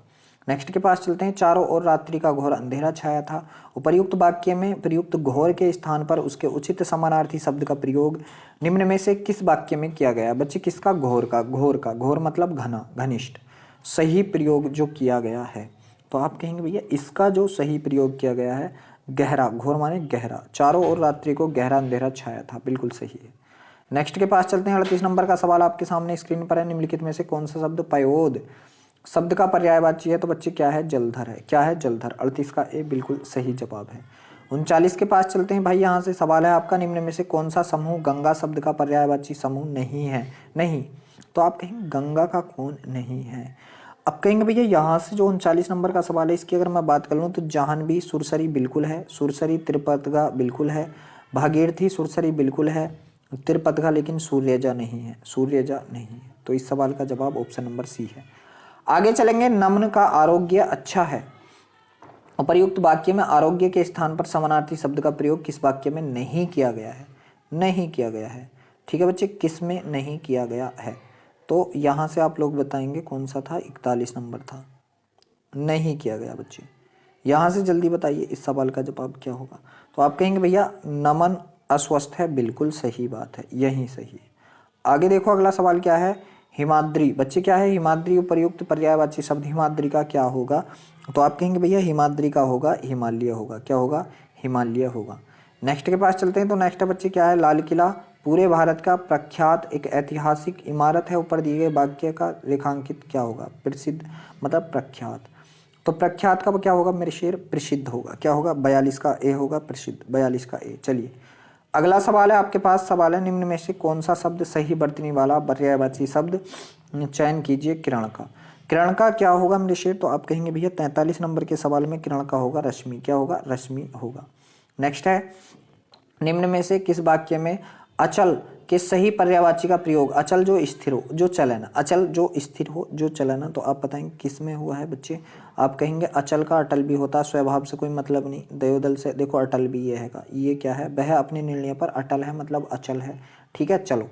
[SPEAKER 1] नेक्स्ट के पास चलते हैं। चारों ओर रात्रि का घोर अंधेरा छाया था। उपर्युक्त वाक्य में प्रयुक्त घोर के स्थान पर उसके उचित समानार्थी शब्द का प्रयोग निम्न में से किस वाक्य में किया गया। बच्चे किसका, घोर का। घोर मतलब घना, घनिष्ठ। सही प्रयोग जो किया गया है, तो आप कहेंगे भैया इसका जो सही प्रयोग किया गया है गहरा। घोर माने गहरा। चारों ओर रात्रि को गहरा अंधेरा छाया था, बिल्कुल सही है। नेक्स्ट के पास चलते हैं। 38 नंबर का सवाल आपके सामने स्क्रीन पर है। निम्नलिखित में से कौन सा शब्द पयोद शब्द का पर्यायवाची है। तो बच्चे क्या है, जलधर है। क्या है, जलधर। 38 का ए बिल्कुल सही जवाब है। 39 के पास चलते हैं भाई। यहाँ से सवाल है आपका निम्न में से कौन सा समूह गंगा शब्द का पर्यायवाची समूह नहीं है। नहीं, तो आप कहेंगे गंगा का कौन नहीं है। अब कहेंगे भैया यहाँ से जो 39 नंबर का सवाल है इसकी अगर मैं बात कर लूँ तो जाह्नवी सुरसरी बिल्कुल है। सुरसरी त्रिपतगा बिल्कुल है। भागीरथी सुरसरी बिल्कुल है। त्रिपतगा लेकिन सूर्यजा नहीं है। सूर्यजा नहीं है। तो इस सवाल का जवाब ऑप्शन नंबर सी है। आगे चलेंगे। नमन का आरोग्य अच्छा है। उपर्युक्त वाक्य में आरोग्य के स्थान पर समानार्थी शब्द का प्रयोग किस वाक्य में नहीं किया गया है। नहीं किया गया है। ठीक है बच्चे, किस में नहीं किया गया है। तो यहाँ से आप लोग बताएंगे कौन सा था, 41 नंबर था। नहीं किया गया बच्चे। यहाँ से जल्दी बताइए इस सवाल का जवाब क्या होगा। तो आप कहेंगे भैया नमन अस्वस्थ है, बिल्कुल सही बात है, यही सही है। आगे देखो अगला सवाल क्या है। हिमाद्री। बच्चे क्या है, हिमाद्री उपयुक्त पर्यायवाची शब्द हिमाद्री का क्या होगा। तो आप कहेंगे भैया हिमाद्री का होगा हिमालय होगा। क्या होगा, हिमालय होगा। नेक्स्ट के पास चलते हैं। तो नेक्स्ट बच्चे क्या है, लाल किला पूरे भारत का प्रख्यात एक ऐतिहासिक इमारत है। ऊपर दिए गए वाक्य का रेखांकित क्या होगा, प्रसिद्ध मतलब प्रख्यात। तो प्रख्यात का क्या होगा मेरे शेर, प्रसिद्ध होगा। क्या होगा, 42 का ए होगा, प्रसिद्ध 42 का ए। चलिए अगला सवाल है आपके पास। सवाल है निम्न में से कौन सा शब्द सही वर्तनी वाला पर्यायवाची शब्द चयन कीजिए। किरण का। किरण का क्या होगा मेरे शेर। तो आप कहेंगे भैया 43 नंबर के सवाल में किरण का होगा रश्मि। क्या होगा, रश्मि होगा। नेक्स्ट है निम्न में से किस वाक्य में अचल किस सही पर्यायवाची का प्रयोग अचल जो स्थिर हो जो चलन, अचल जो स्थिर हो जो चलन, तो आप बताएंगे किस में हुआ है बच्चे। आप कहेंगे अचल का अटल भी होता है, स्वभाव से कोई मतलब नहीं, दयोदल से देखो अटल भी ये है, ये क्या है, वह अपने निर्णय पर अटल है मतलब अचल है। ठीक है, चलो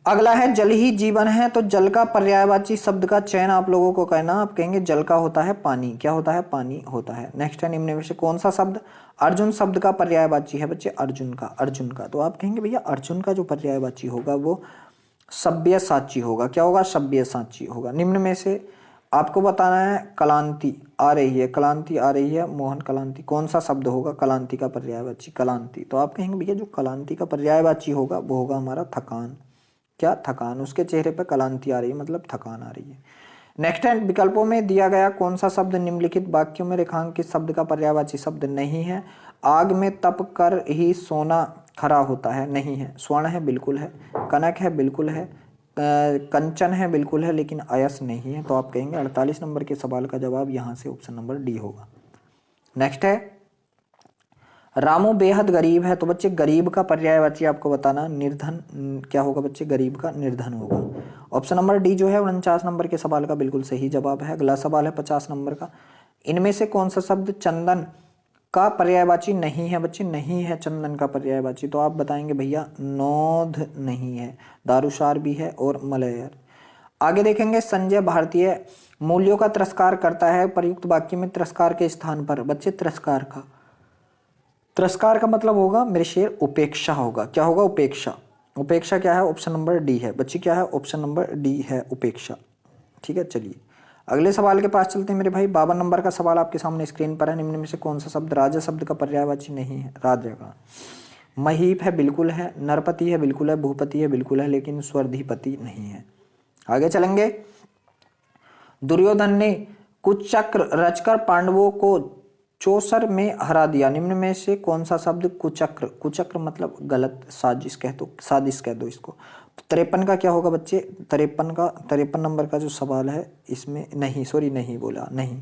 [SPEAKER 1] अगला है जल ही जीवन है, तो जल का पर्यायवाची शब्द का चयन आप लोगों को करना। आप कहेंगे जल का होता है पानी, क्या होता है, पानी होता है। नेक्स्ट है निम्न में से कौन सा शब्द अर्जुन शब्द का पर्यायवाची है बच्चे, अर्जुन का, अर्जुन का। तो आप कहेंगे भैया अर्जुन का जो पर्यायवाची होगा वो सब्यसाची होगा, क्या होगा, सब्यसाची होगा। निम्न में से आपको बताना है कलांति आ रही है, कलांति आ रही है, मोहन कलांति, कौन सा शब्द होगा कलांति का पर्यायवाची, कलांति। तो आप कहेंगे भैया जो कलांति का पर्यायवाची होगा वो होगा हमारा थकान, क्या, थकान, उसके चेहरे पर कलांति आ रही है मतलब थकान आ रही है। नेक्स्ट है विकल्पों में दिया गया कौन सा शब्द निम्नलिखित वाक्यों में रेखांकित शब्द का पर्यायवाची शब्द नहीं है। आग में तप कर ही सोना खरा होता है, नहीं है। स्वर्ण है, बिल्कुल है। कनक है, बिल्कुल है। कंचन है, बिल्कुल है, लेकिन अयस नहीं है। तो आप कहेंगे 48 नंबर के सवाल का जवाब यहाँ से ऑप्शन नंबर डी होगा। नेक्स्ट है रामू बेहद गरीब है, तो बच्चे गरीब का पर्यायवाची आपको बताना निर्धन, क्या होगा बच्चे, गरीब का निर्धन होगा। ऑप्शन नंबर डी जो है 49 नंबर के सवाल का बिल्कुल सही जवाब है। अगला सवाल है 50 नंबर का, इनमें से कौन सा शब्द चंदन का पर्यायवाची नहीं है बच्चे, नहीं है चंदन का पर्यायवाची। तो आप बताएंगे भैया नौध नहीं है, दारुसार भी है और मलयर। आगे देखेंगे संजय भारतीय मूल्यों का तिरस्कार करता है, प्रयुक्त वाक्य में तिरस्कार के स्थान पर बच्चे तिरस्कार का, तिरस्कार का मतलब होगा मेरे शेर उपेक्षा होगा, क्या होगा, उपेक्षा। उपेक्षा क्या है, ऑप्शन नंबर डी है बच्चे, क्या है, ऑप्शन नंबर डी है उपेक्षा। ठीक है, चलिए अगले सवाल के पास चलते हैं मेरे भाई। 52 नंबर का सवाल आपके सामने स्क्रीन पर है, निम्न में से कौन सा शब्द राजा शब्द का पर्यायवाची नहीं है, राजा का। महीप है, बिल्कुल है। नरपति है, बिल्कुल है। भूपति है, बिल्कुल है, लेकिन स्वर्धिपति नहीं है। आगे चलेंगे। दुर्योधन ने कुचक्र रचकर पांडवों को चौसर में हरा दिया, निम्न में से कौन सा शब्द कुचक्र, कुचक्र मतलब गलत, साजिश कह दो, साजिश कह दो इसको। 53 का क्या होगा बच्चे, 53 नंबर का जो सवाल है इसमें नहीं, सॉरी नहीं बोला, नहीं।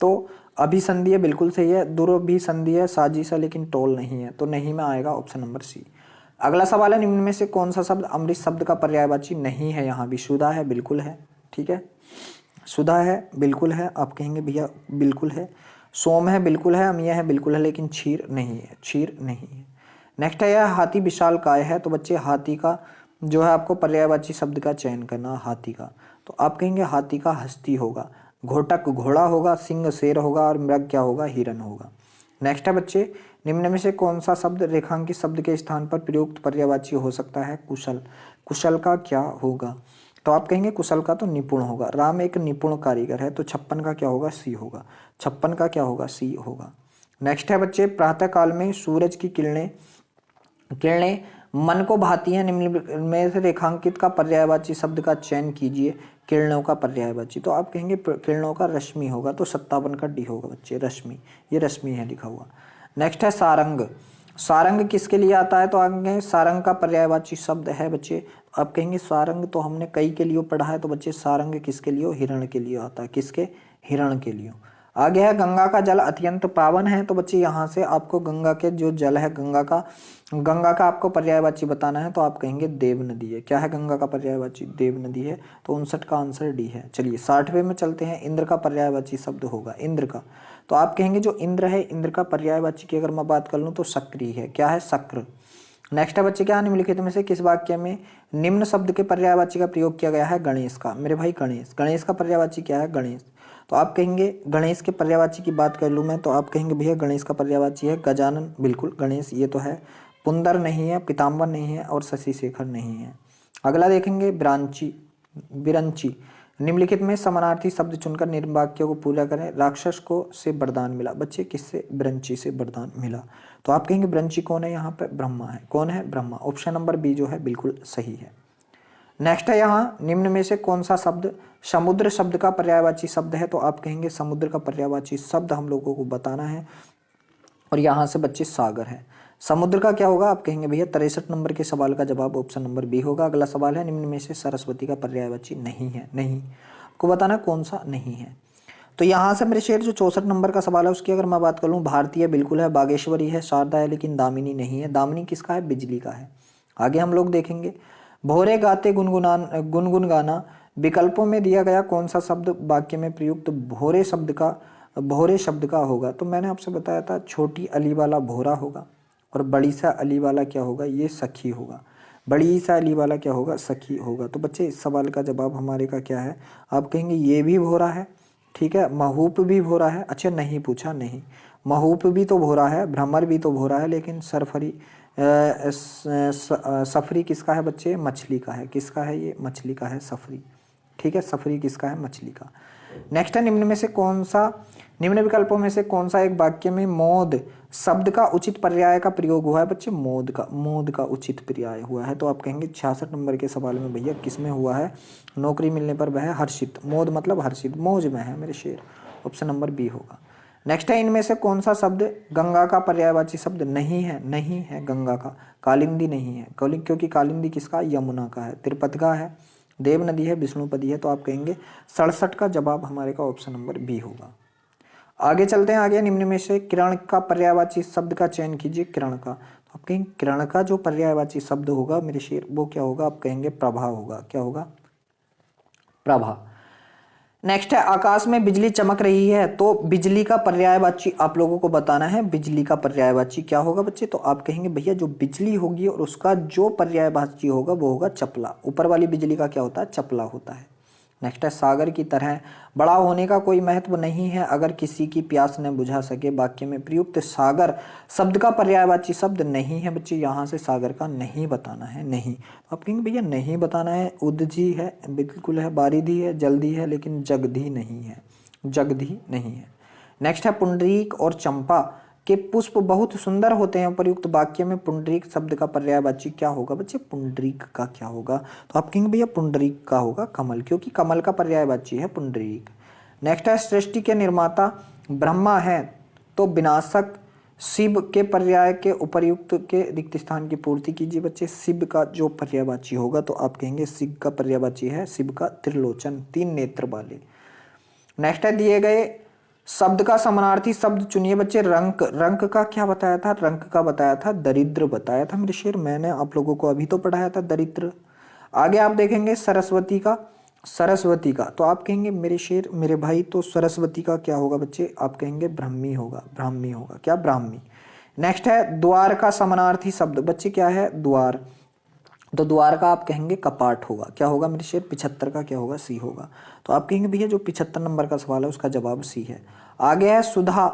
[SPEAKER 1] तो अभिसंधि है, बिल्कुल सही है। दुरभिसंधि है, साजिश है, लेकिन टोल नहीं है, तो नहीं में आएगा ऑप्शन नंबर सी। अगला सवाल है निम्न में से कौन सा शब्द अमृत शब्द का पर्यायवाची नहीं है, यहाँ भी सुधा है, बिल्कुल है। ठीक है, सुधा है, बिल्कुल है। आप कहेंगे भैया बिल्कुल है। सोम है, बिल्कुल है। अमिया है, बिल्कुल है, लेकिन क्षीर नहीं है, क्षीर नहीं है। नेक्स्ट है यह हाथी विशाल काय है, तो बच्चे हाथी का जो है आपको पर्यायवाची शब्द का चयन करना, हाथी का। तो आप कहेंगे हाथी का हस्ती होगा, घोटक घोड़ा होगा, सिंह शेर होगा और मृग क्या होगा, हिरन होगा। नेक्स्ट है बच्चे निम्न में से कौन सा शब्द रेखांकित शब्द के स्थान पर प्रयुक्त पर्यायवाची हो सकता है, कुशल। कुशल का क्या होगा, तो आप कहेंगे कुशल का तो निपुण होगा। राम एक निपुण कारीगर है, तो 56 का क्या होगा, सी होगा। 56 का क्या होगा, सी होगा। नेक्स्ट है बच्चे प्रातः काल में सूरज की किरणें किरणें मन को भाती हैं, निम्न में से रेखांकित का पर्यायवाची शब्द का चयन कीजिए। किरणों का पर्यायवाची, तो आप कहेंगे किरणों का रश्मि होगा, तो 57 का डी होगा बच्चे, रश्मि, ये रश्मि है लिखा हुआ। नेक्स्ट है सारंग। सारंग किसके लिए आता है, तो आगे सारंग का पर्यायवाची शब्द है बच्चे। आप कहेंगे सारंग तो हमने कई के लिए पढ़ा है, तो बच्चे सारंग किसके लिए, हिरण के लिए आता है, किसके, हिरण के लिए। आगे है गंगा का जल अत्यंत पावन है, तो बच्चे यहाँ से आपको गंगा के जो जल है, गंगा का आपको पर्यायवाची बताना है, तो आप कहेंगे देव नदी है। क्या है गंगा का पर्यायवाची, देव नदी है। तो 59 का आंसर डी है। चलिए 60वें में चलते हैं। इंद्र का पर्यायवाची शब्द होगा, इंद्र का, तो आप कहेंगे जो इंद्र है, इंद्र का पर्यायवाची की अगर मैं बात कर लूँ तो सक्रिय है, क्या है, शक्र। नेक्स्ट है बच्चे क्या निम्नलिखित में से किस वाक्य में निम्न शब्द के पर्यायवाची का प्रयोग किया गया है, गणेश का। मेरे भाई गणेश, गणेश का पर्यायवाची क्या है, गणेश। तो आप कहेंगे गणेश के पर्यायवाची की बात कर लूँ मैं, तो आप कहेंगे भैया गणेश का पर्यायवाची है गजानन, बिल्कुल गणेश ये तो है। पुंदर नहीं है, पीताम्बर नहीं है और शशि शेखर नहीं है। अगला देखेंगे बिरंची। निम्नलिखित में समानार्थी शब्द चुनकर निम्न वाक्यों को पूरा करें। राक्षस को से वरदान मिला, बच्चे किससे, बिरंची से वरदान मिला। तो आप कहेंगे बिरंची कौन है, यहाँ पे ब्रह्मा है। कौन है, ब्रह्मा। ऑप्शन नंबर बी जो है बिल्कुल सही है। नेक्स्ट है यहाँ निम्न में से कौन सा शब्द समुद्र शब्द का पर्यायवाची शब्द है, तो आप कहेंगे समुद्र का पर्यायवाची शब्द हम लोगों को बताना है, और यहाँ से बच्चे सागर है। समुद्र का क्या होगा, आप कहेंगे भैया 63 नंबर के सवाल का जवाब ऑप्शन नंबर बी होगा। अगला सवाल है निम्न में से सरस्वती का पर्यायवाची नहीं है, नहीं को बताना कौन सा नहीं है। तो यहाँ से मेरे शेर जो 64 नंबर का सवाल है उसकी अगर मैं बात कर लूँ, भारतीय बिल्कुल है, बागेश्वरी है, शारदा है, लेकिन दामिनी नहीं है। दामिनी किसका है, बिजली का है। आगे हम लोग देखेंगे। भोरे गाते गुनगुन गाना, विकल्पों में दिया गया कौन सा शब्द वाक्य में प्रयुक्त भोरे शब्द का होगा? तो मैंने आपसे बताया था छोटी अली वाला भोरा होगा और बड़ी सा अली वाला क्या होगा? ये सखी होगा। बड़ी सा अली वाला क्या होगा? सखी होगा। तो बच्चे इस सवाल का जवाब हमारे का क्या है? आप कहेंगे ये भी भोरा है, ठीक है, महूप भी भोरा है। अच्छा नहीं पूछा, नहीं, महूप भी तो भोरा है, भ्रमर भी तो भोरा है, लेकिन सफरी किसका है बच्चे? मछली का है। किसका है ये? मछली का है, सफरी, ठीक है, सफरी किसका है? मछली का। नेक्स्ट है, निम्न विकल्पों में से कौन सा एक वाक्य में मोद शब्द का उचित पर्याय का प्रयोग हुआ है? बच्चे मोद का उचित पर्याय हुआ है। तो आप कहेंगे 66 नंबर के सवाल में भैया किसमें हुआ है? नौकरी मिलने पर वह हर्षित, मोद मतलब हर्षित, मौज में है मेरे शेर। ऑप्शन नंबर बी होगा। नेक्स्ट है, इनमें से कौन सा शब्द गंगा का पर्यायवाची शब्द नहीं है? नहीं है गंगा का, कालिंदी नहीं है, क्योंकि कालिंदी किसका? यमुना का है। त्रिपथगा है, देव नदी है, विष्णुपदी है। तो आप कहेंगे 67 का जवाब हमारे का ऑप्शन नंबर बी होगा। आगे चलते हैं। आगे निम्न में से किरण का पर्यायवाची शब्द का चयन कीजिए। किरण का, तो आप कहेंगे किरण का जो पर्यायवाची शब्द होगा मेरे शेर वो क्या होगा? आप कहेंगे प्रभा होगा। क्या होगा? प्रभा। नेक्स्ट है, आकाश में बिजली चमक रही है, तो बिजली का पर्यायवाची आप लोगों को बताना है। बिजली का पर्यायवाची क्या होगा बच्चे? तो आप कहेंगे भैया जो बिजली होगी और उसका जो पर्यायवाची होगा वो होगा चपला। ऊपर वाली बिजली का क्या होता है? चपला होता है। नेक्स्ट है, सागर की तरह बड़ा होने का कोई महत्व नहीं है अगर किसी की प्यास न बुझा सके। वाक्य में प्रयुक्त सागर शब्द का पर्यायवाची शब्द नहीं है बच्चे। यहाँ से सागर का नहीं बताना है। नहीं, आप कहेंगे भैया नहीं बताना है। उदजी है, बिल्कुल है, बारिधि है, जल्दी है, लेकिन जगधी नहीं है, जगधी नहीं है। नेक्स्ट है, पुंडरीक और चंपा के पुष्प बहुत सुंदर होते हैं। प्रयुक्त वाक्य में पुंडरीक शब्द का पर्यायवाची क्या होगा बच्चे? पुंडरीक का क्या होगा? तो आप कहेंगे भैया पुंडरीक का होगा कमल, क्योंकि कमल का पर्यायवाची है पुंडरीक। नेक्स्ट है, सृष्टि के निर्माता ब्रह्मा है, तो विनाशक शिव के पर्याय के उपर्युक्त के रिक्त स्थान की पूर्ति कीजिए बच्चे। शिव का जो पर्यायवाची होगा तो आप कहेंगे शिव का पर्यायवाची है शिव का त्रिलोचन, 3 नेत्र वाले। नेक्स्ट है, दिए गए शब्द का समानार्थी शब्द चुनिए बच्चे। रंक का क्या बताया था? रंक का बताया था दरिद्र बताया था मेरे शेर, मैंने आप लोगों को अभी तो पढ़ाया था दरिद्र। आगे आप देखेंगे सरस्वती का, तो आप कहेंगे मेरे शेर मेरे भाई तो सरस्वती का क्या होगा बच्चे? आप कहेंगे ब्राह्मी होगा, ब्राह्मी होगा। क्या? ब्राह्मी। नेक्स्ट है, द्वार का समानार्थी शब्द बच्चे क्या है? द्वार। तो द्वार का आप कहेंगे कपाट होगा। क्या होगा मेरे शेर? 75 का क्या होगा? सी होगा। तो आप कहेंगे भैया जो 75 नंबर का सवाल है उसका जवाब सी है। आगे है, सुधा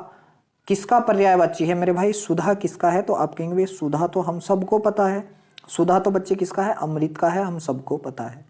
[SPEAKER 1] किसका पर्यायवाची है मेरे भाई? सुधा किसका है? तो आप कहेंगे भैया सुधा तो हम सबको पता है। सुधा तो बच्चे किसका है? अमृत का है, हम सबको पता है।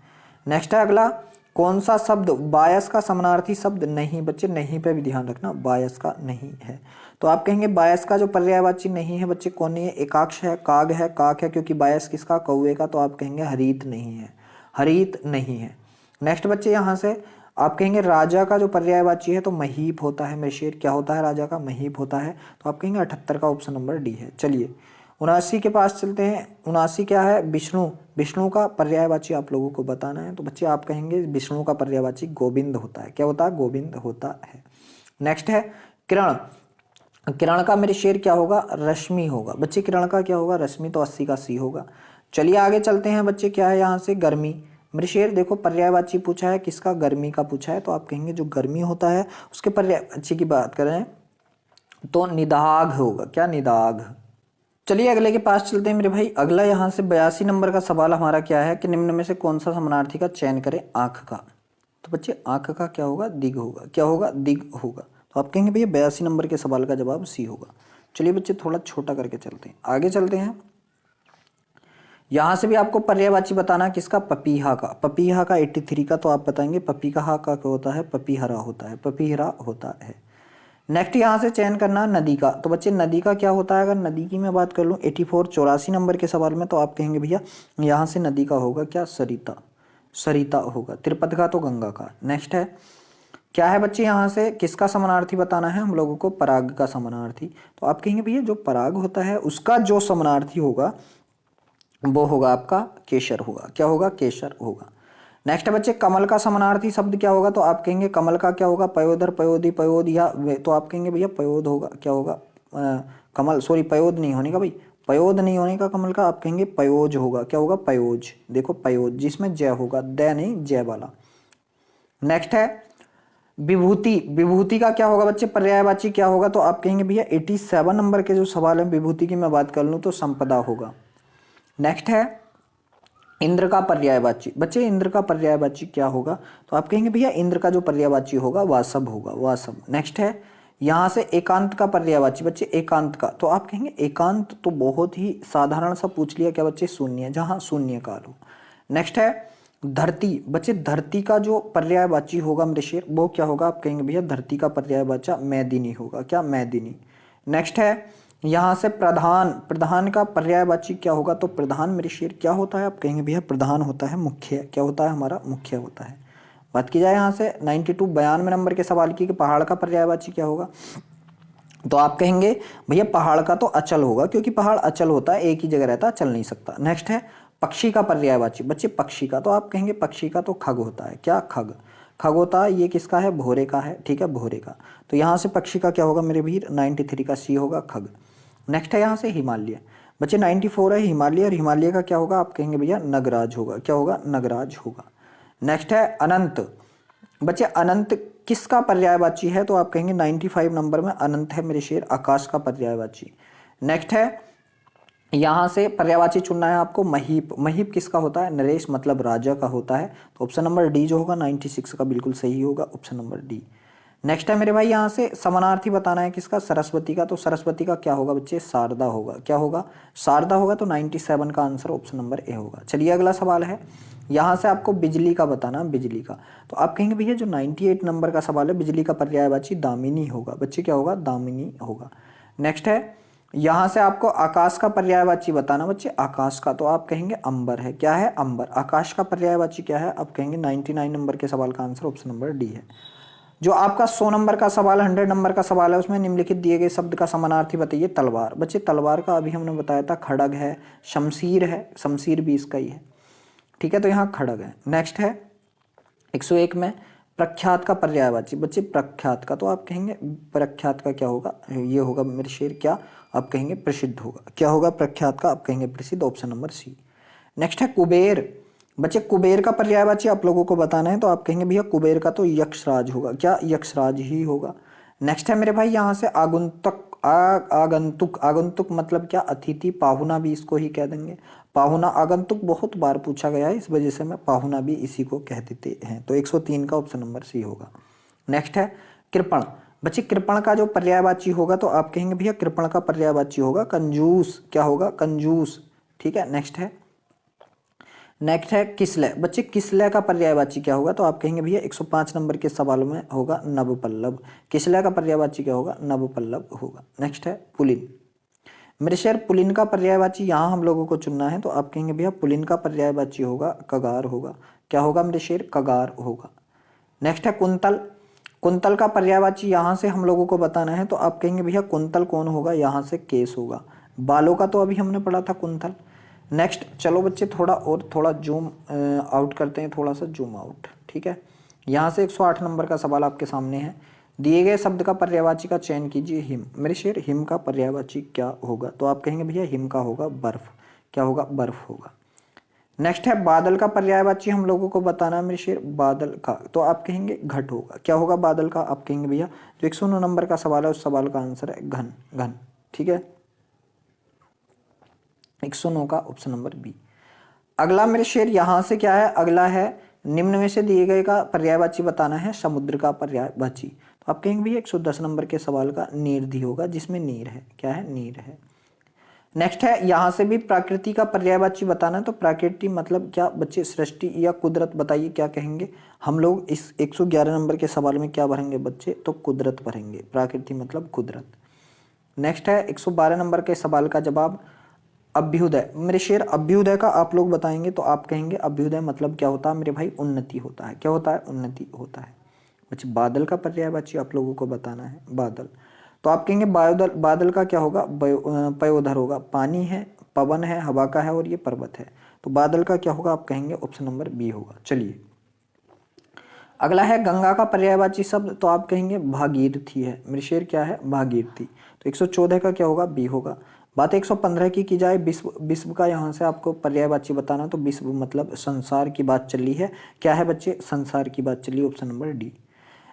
[SPEAKER 1] नेक्स्ट है अगला, कौन सा शब्द बायस का समानार्थी शब्द नहीं? बच्चे नहीं पे भी ध्यान रखना, बायस का नहीं है। तो आप कहेंगे बायस का जो पर्यायवाची नहीं है बच्चे कौन नहीं है? एकाक्ष है, काग है, काक है, क्योंकि बायस किसका? कौवे का। तो आप कहेंगे हरित नहीं है, हरित नहीं है। नेक्स्ट बच्चे यहाँ से आप कहेंगे राजा का जो पर्यायवाची है तो महीप होता है मेरे शेर। क्या होता है? राजा का महीप होता है। तो आप कहेंगे 78 का ऑप्शन नंबर डी है। चलिए 79 के पास चलते हैं। 79 क्या है? विष्णु। विष्णु का पर्यायवाची आप लोगों को बताना है। तो बच्चे आप कहेंगे विष्णु का पर्यायवाची गोविंद होता है। क्या होता है? गोविंद होता है। नेक्स्ट है किरण। किरण का मेरे शेर क्या होगा? रश्मि होगा बच्चे। किरण का क्या होगा? रश्मि। तो 80 का सी होगा। चलिए आगे चलते हैं बच्चे। क्या है यहाँ से? गर्मी। मेरे शेर देखो पर्यायवाची पूछा है किसका? गर्मी का पूछा है। तो आप कहेंगे जो गर्मी होता है उसके पर्यायवाची की बात करें तो निदाघ होगा। क्या? निदाघ। चलिए अगले के पास चलते हैं मेरे भाई। अगला यहाँ से 82 नंबर का सवाल हमारा क्या है कि निम्न में से कौन सा समानार्थी का चयन करें? आंख का। तो बच्चे आंख का क्या होगा? दिग होगा। क्या होगा? दिग होगा। तो आप कहेंगे भैया 82 नंबर के सवाल का जवाब सी होगा। चलिए बच्चे थोड़ा छोटा करके चलते हैं, आगे चलते हैं। यहाँ से भी आपको पर्यायवाची बताना किसका? पपीहा का। पपीहा का 83 का। तो आप बताएंगे पपीहा का क्या होता है? पपीहरा होता है, पपीहरा होता है। नेक्स्ट यहाँ से चयन करना नदी का। तो बच्चे नदी का क्या होता है? अगर नदी की मैं बात कर लूँ 84 नंबर के सवाल में, तो आप कहेंगे भैया यहाँ से नदी का होगा क्या? सरिता, सरिता होगा। त्रिपद का तो गंगा का। नेक्स्ट है क्या है बच्चे? यहाँ से किसका समानार्थी बताना है हम लोगों को? पराग का समानार्थी। तो आप कहेंगे भैया जो पराग होता है उसका जो समानार्थी होगा वो होगा आपका केशर होगा। क्या होगा? केशर होगा। नेक्स्ट बच्चे कमल का समानार्थी शब्द क्या होगा? तो आप कहेंगे कमल का क्या होगा? पयोदर, पयोदी, पयोद या तो आप कहेंगे भैया पयोद होगा। क्या होगा? कमल, सॉरी पयोद नहीं होने का भाई, पयोद नहीं होने का कमल का, आप कहेंगे पयोज होगा। क्या होगा? पयोज। देखो पयोज, जिसमें जय होगा, द नहीं, जय वाला। नेक्स्ट है विभूति। विभूति का क्या होगा बच्चे? पर्यायवाची क्या होगा? तो आप कहेंगे भैया 87 नंबर के जो सवाल है विभूति की मैं बात कर लूँ तो संपदा होगा। नेक्स्ट है इंद्र का पर्यायवाची। बच्चे इंद्र का पर्यायवाची क्या होगा? तो आप कहेंगे भैया इंद्र का जो पर्यायवाची होगा वासव होगा, वासव। नेक्स्ट है यहाँ से एकांत का पर्यायवाची। बच्चे एकांत का, तो आप कहेंगे एकांत तो बहुत ही साधारण सा पूछ लिया। क्या बच्चे? शून्य, जहाँ शून्य काल हो। नेक्स्ट है धरती। बच्चे धरती का जो पर्यायवाची होगा मेरे शेर, वो क्या होगा? आप कहेंगे भैया धरती का पर्यायवाची मैदिनी होगा। क्या? मैदिनी। नेक्स्ट है यहाँ से प्रधान। प्रधान का पर्यायवाची क्या होगा? तो प्रधान मेरे शेर क्या होता है? आप कहेंगे भैया प्रधान होता है मुख्य। क्या होता है? हमारा मुख्य होता है। बात की जाए यहाँ से 92 नंबर के सवाल की कि पहाड़ का पर्यायवाची क्या होगा, तो आप कहेंगे भैया पहाड़ का तो अचल होगा, क्योंकि पहाड़ अचल होता है, एक ही जगह रहता है, चल नहीं सकता। नेक्स्ट है पक्षी का पर्यायवाची। बच्चे पक्षी का, तो आप कहेंगे पक्षी का तो खग होता है। क्या? खग। खग होता है, ये किसका है? भोरे का है। ठीक है, भोरे का। तो यहाँ से पक्षी का क्या होगा मेरे वीर? 93 का सी होगा, खग। नेक्स्ट है यहाँ से हिमालय। बच्चे 94 है हिमालय, और हिमालय का क्या होगा? आप कहेंगे भैया नगराज होगा। क्या होगा? नगराज होगा। नेक्स्ट है अनंत। बच्चे अनंत किसका पर्यायवाची है? तो आप कहेंगे 95 नंबर में अनंत है मेरे शेर, आकाश का पर्यायवाची। नेक्स्ट है यहाँ से पर्यायवाची चुनना है आपको महीप। महीप किसका होता है? नरेश, मतलब राजा का होता है। तो ऑप्शन नंबर डी जो होगा 96 का बिल्कुल सही होगा, ऑप्शन नंबर डी। नेक्स्ट है मेरे भाई यहाँ से समानार्थी बताना है किसका? सरस्वती का। तो सरस्वती का क्या होगा बच्चे? शारदा होगा। क्या होगा? शारदा होगा। तो 97 का आंसर ऑप्शन नंबर ए होगा। चलिए अगला सवाल है यहाँ से आपको बिजली का बताना। बिजली का, तो आप कहेंगे भैया जो 98 नंबर का सवाल है बिजली का पर्यायवाची दामिनी होगा। बच्चे क्या होगा? दामिनी होगा। नेक्स्ट है यहाँ से आपको आकाश का पर्यायवाची बताना। बच्चे आकाश का, तो आप कहेंगे अंबर है। क्या है? अंबर। आकाश का पर्यायवाची क्या है? आप कहेंगे 99 नंबर के सवाल का आंसर ऑप्शन नंबर डी है। जो आपका 100 नंबर का सवाल, 100 नंबर का सवाल है, उसमें निम्नलिखित दिए गए शब्द का समानार्थी बताइए। तलवार। बच्चे तलवार का अभी हमने बताया था खड़ग है, शमशीर है, शमशीर भी इसका ही है। ठीक है, तो यहाँ खड़ग है। नेक्स्ट है 101 में प्रख्यात का पर्यायवाची। बच्चे प्रख्यात का, तो आप कहेंगे प्रख्यात का क्या होगा? ये होगा मेरे शेर, क्या? आप कहेंगे प्रसिद्ध होगा। क्या होगा प्रख्यात का? आप कहेंगे प्रसिद्ध, ऑप्शन नंबर सी। नेक्स्ट है कुबेर। बच्चे कुबेर का पर्यायवाची आप लोगों को बताना है, तो आप कहेंगे भैया कुबेर का तो यक्षराज होगा। क्या? यक्षराज ही होगा। नेक्स्ट है मेरे भाई यहाँ से आगंतुक। आगंतुक, आगंतुक मतलब क्या? अतिथि, पाहुना भी इसको ही कह देंगे। पाहुना, आगंतुक बहुत बार पूछा गया है, इस वजह से मैं पाहुना भी इसी को कह देते हैं। तो 103 का ऑप्शन नंबर सी होगा। नेक्स्ट है कृपण। बच्चे कृपण का जो पर्यायवाची होगा, तो आप कहेंगे भैया कृपण का पर्यायवाची होगा कंजूस। क्या होगा? कंजूस। ठीक है, नेक्स्ट है किसलय। बच्चे किसलय का पर्यायवाची क्या होगा? तो आप कहेंगे भैया 105 नंबर के सवाल में होगा नवपल्लव। किसलय का पर्यायवाची क्या होगा? नवपल्लव होगा। नेक्स्ट है पुलिन। मेरे शेर पुलिन का पर्यायवाची यहाँ हम लोगों को चुनना है, तो आप कहेंगे भैया पुलिन का पर्यायवाची होगा कगार होगा। क्या होगा मेरे शेर? कगार होगा। नेक्स्ट है कुंतल। कुंतल का पर्यायवाची यहाँ से हम लोगों को बताना है, तो आप कहेंगे भैया कुंतल कौन होगा? यहाँ से केस होगा। बालों का तो अभी हमने पढ़ा था कुंतल। नेक्स्ट चलो बच्चे थोड़ा जूम आउट करते हैं, थोड़ा सा जूम आउट। ठीक है, यहाँ से 108 नंबर का सवाल आपके सामने है। दिए गए शब्द का पर्यायवाची का चयन कीजिए। हिम। मेरे शेर हिम का पर्यायवाची क्या होगा? तो आप कहेंगे भैया हिम का होगा बर्फ। क्या होगा? बर्फ होगा। नेक्स्ट है बादल का पर्यायवाची हम लोगों को बताना है मेरे शेर, बादल का, तो आप कहेंगे घट होगा। क्या होगा बादल का? आप कहेंगे भैया जो 109 नंबर का सवाल है उस सवाल का आंसर है घन। घन। ठीक है, 109 का ऑप्शन नंबर बी। अगला मेरे शेर यहाँ से क्या है? अगला है निम्न में से दिए गए का पर्यायवाची बताना है समुद्र का पर्यायवाची। तो आप कहेंगे भैया 110 नंबर के सवाल का नीरधि होगा, जिसमें नीर है। क्या है? नीर है। नेक्स्ट है यहाँ से भी प्रकृति का पर्यायवाची बताना है, तो प्रकृति मतलब क्या बच्चे? सृष्टि या कुदरत। बताइए क्या कहेंगे हम लोग इस 111 नंबर के सवाल में? क्या भरेंगे बच्चे? तो कुदरत भरेंगे। प्रकृति मतलब कुदरत। नेक्स्ट है 112 नंबर के सवाल का जवाब अभ्युदय। मेरे शेर अभ्युदय का आप लोग बताएंगे, तो आप कहेंगे अभ्युदय मतलब क्या होता है मेरे भाई? उन्नति होता है। क्या होता है? उन्नति होता है। बच्चे बादल का पर्यायवाची आप लोगों को बताना है, बादल। तो आप कहेंगे बादल। बादल का क्या होगा? पयोधर होगा। पानी है, पवन है, हवा का है और ये पर्वत है। तो बादल का क्या होगा? आप कहेंगे ऑप्शन नंबर बी होगा। चलिए अगला है गंगा का पर्यायवाची शब्द, तो आप कहेंगे भागीरथी है। मेरे शेर क्या है? भागीरथी। तो 114 का क्या होगा? बी होगा। बात 115 की जाए, विश्व, विश्व का यहाँ से आपको पर्यायवाची बताना, तो विश्व मतलब संसार की बात चल रही है। क्या है बच्चे? संसार की बात चली, ऑप्शन नंबर डी।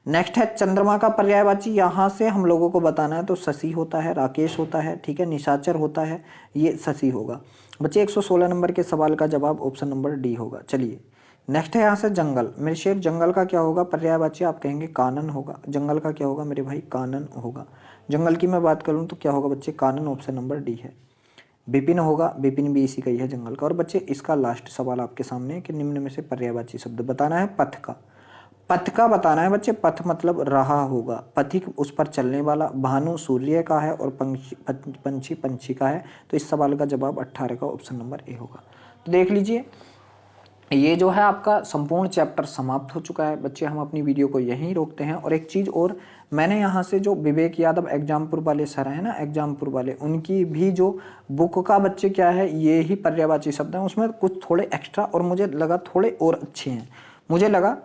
[SPEAKER 1] नेक्स्ट है चंद्रमा का पर्यायवाची, यहाँ से हम लोगों को बताना है, तो शशि होता है, राकेश होता है, ठीक है, निशाचर होता है, ये शशि होगा। बच्चे 116 नंबर के सवाल का जवाब ऑप्शन नंबर डी होगा। चलिए नेक्स्ट है यहाँ से जंगल। मेरे शेर जंगल का क्या होगा पर्यायवाची? आप कहेंगे कानन होगा। जंगल का क्या होगा मेरे भाई? कानन होगा। जंगल की मैं बात करूँ तो क्या होगा बच्चे? कानन, ऑप्शन नंबर डी है। विपिन होगा, विपिन भी इसी का ही है जंगल का। और बच्चे इसका लास्ट सवाल आपके सामने है कि निम्न में से पर्यायवाची शब्द बताना है। पथ का, पथ का बताना है बच्चे। पथ मतलब राह होगा, पथिक उस पर चलने वाला, भानु सूर्य का है और पंछी पंछी का है। तो इस सवाल का जवाब 18 का ऑप्शन नंबर ए होगा। तो देख लीजिए ये जो है आपका संपूर्ण चैप्टर समाप्त हो चुका है बच्चे। हम अपनी वीडियो को यहीं रोकते हैं। और एक चीज़ और, मैंने यहाँ से जो विवेक यादव एग्जामपुर वाले सर हैं ना, एग्जामपुर वाले, उनकी भी जो बुक का बच्चे क्या है, ये ही पर्यायवाची शब्द हैं, उसमें कुछ थोड़े एक्स्ट्रा और मुझे लगा थोड़े और अच्छे हैं, मुझे लगा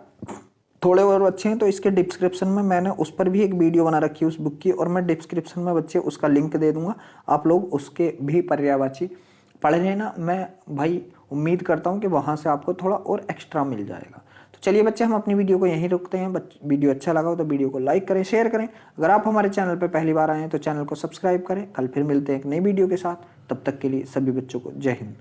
[SPEAKER 1] थोड़े और अच्छे हैं। तो इसके डिस्क्रिप्शन में मैंने उस पर भी एक वीडियो बना रखी है उस बुक की, और मैं डिस्क्रिप्शन में बच्चे उसका लिंक दे दूंगा, आप लोग उसके भी पर्यायवाची पढ़ लेना। मैं भाई उम्मीद करता हूँ कि वहाँ से आपको थोड़ा और एक्स्ट्रा मिल जाएगा। तो चलिए बच्चे हम अपनी वीडियो को यहीं रोकते हैं। वीडियो अच्छा लगा हो तो वीडियो को लाइक करें, शेयर करें। अगर आप हमारे चैनल पर पहली बार आए हैं तो चैनल को सब्सक्राइब करें। कल फिर मिलते हैं एक नई वीडियो के साथ, तब तक के लिए सभी बच्चों को जय हिंद।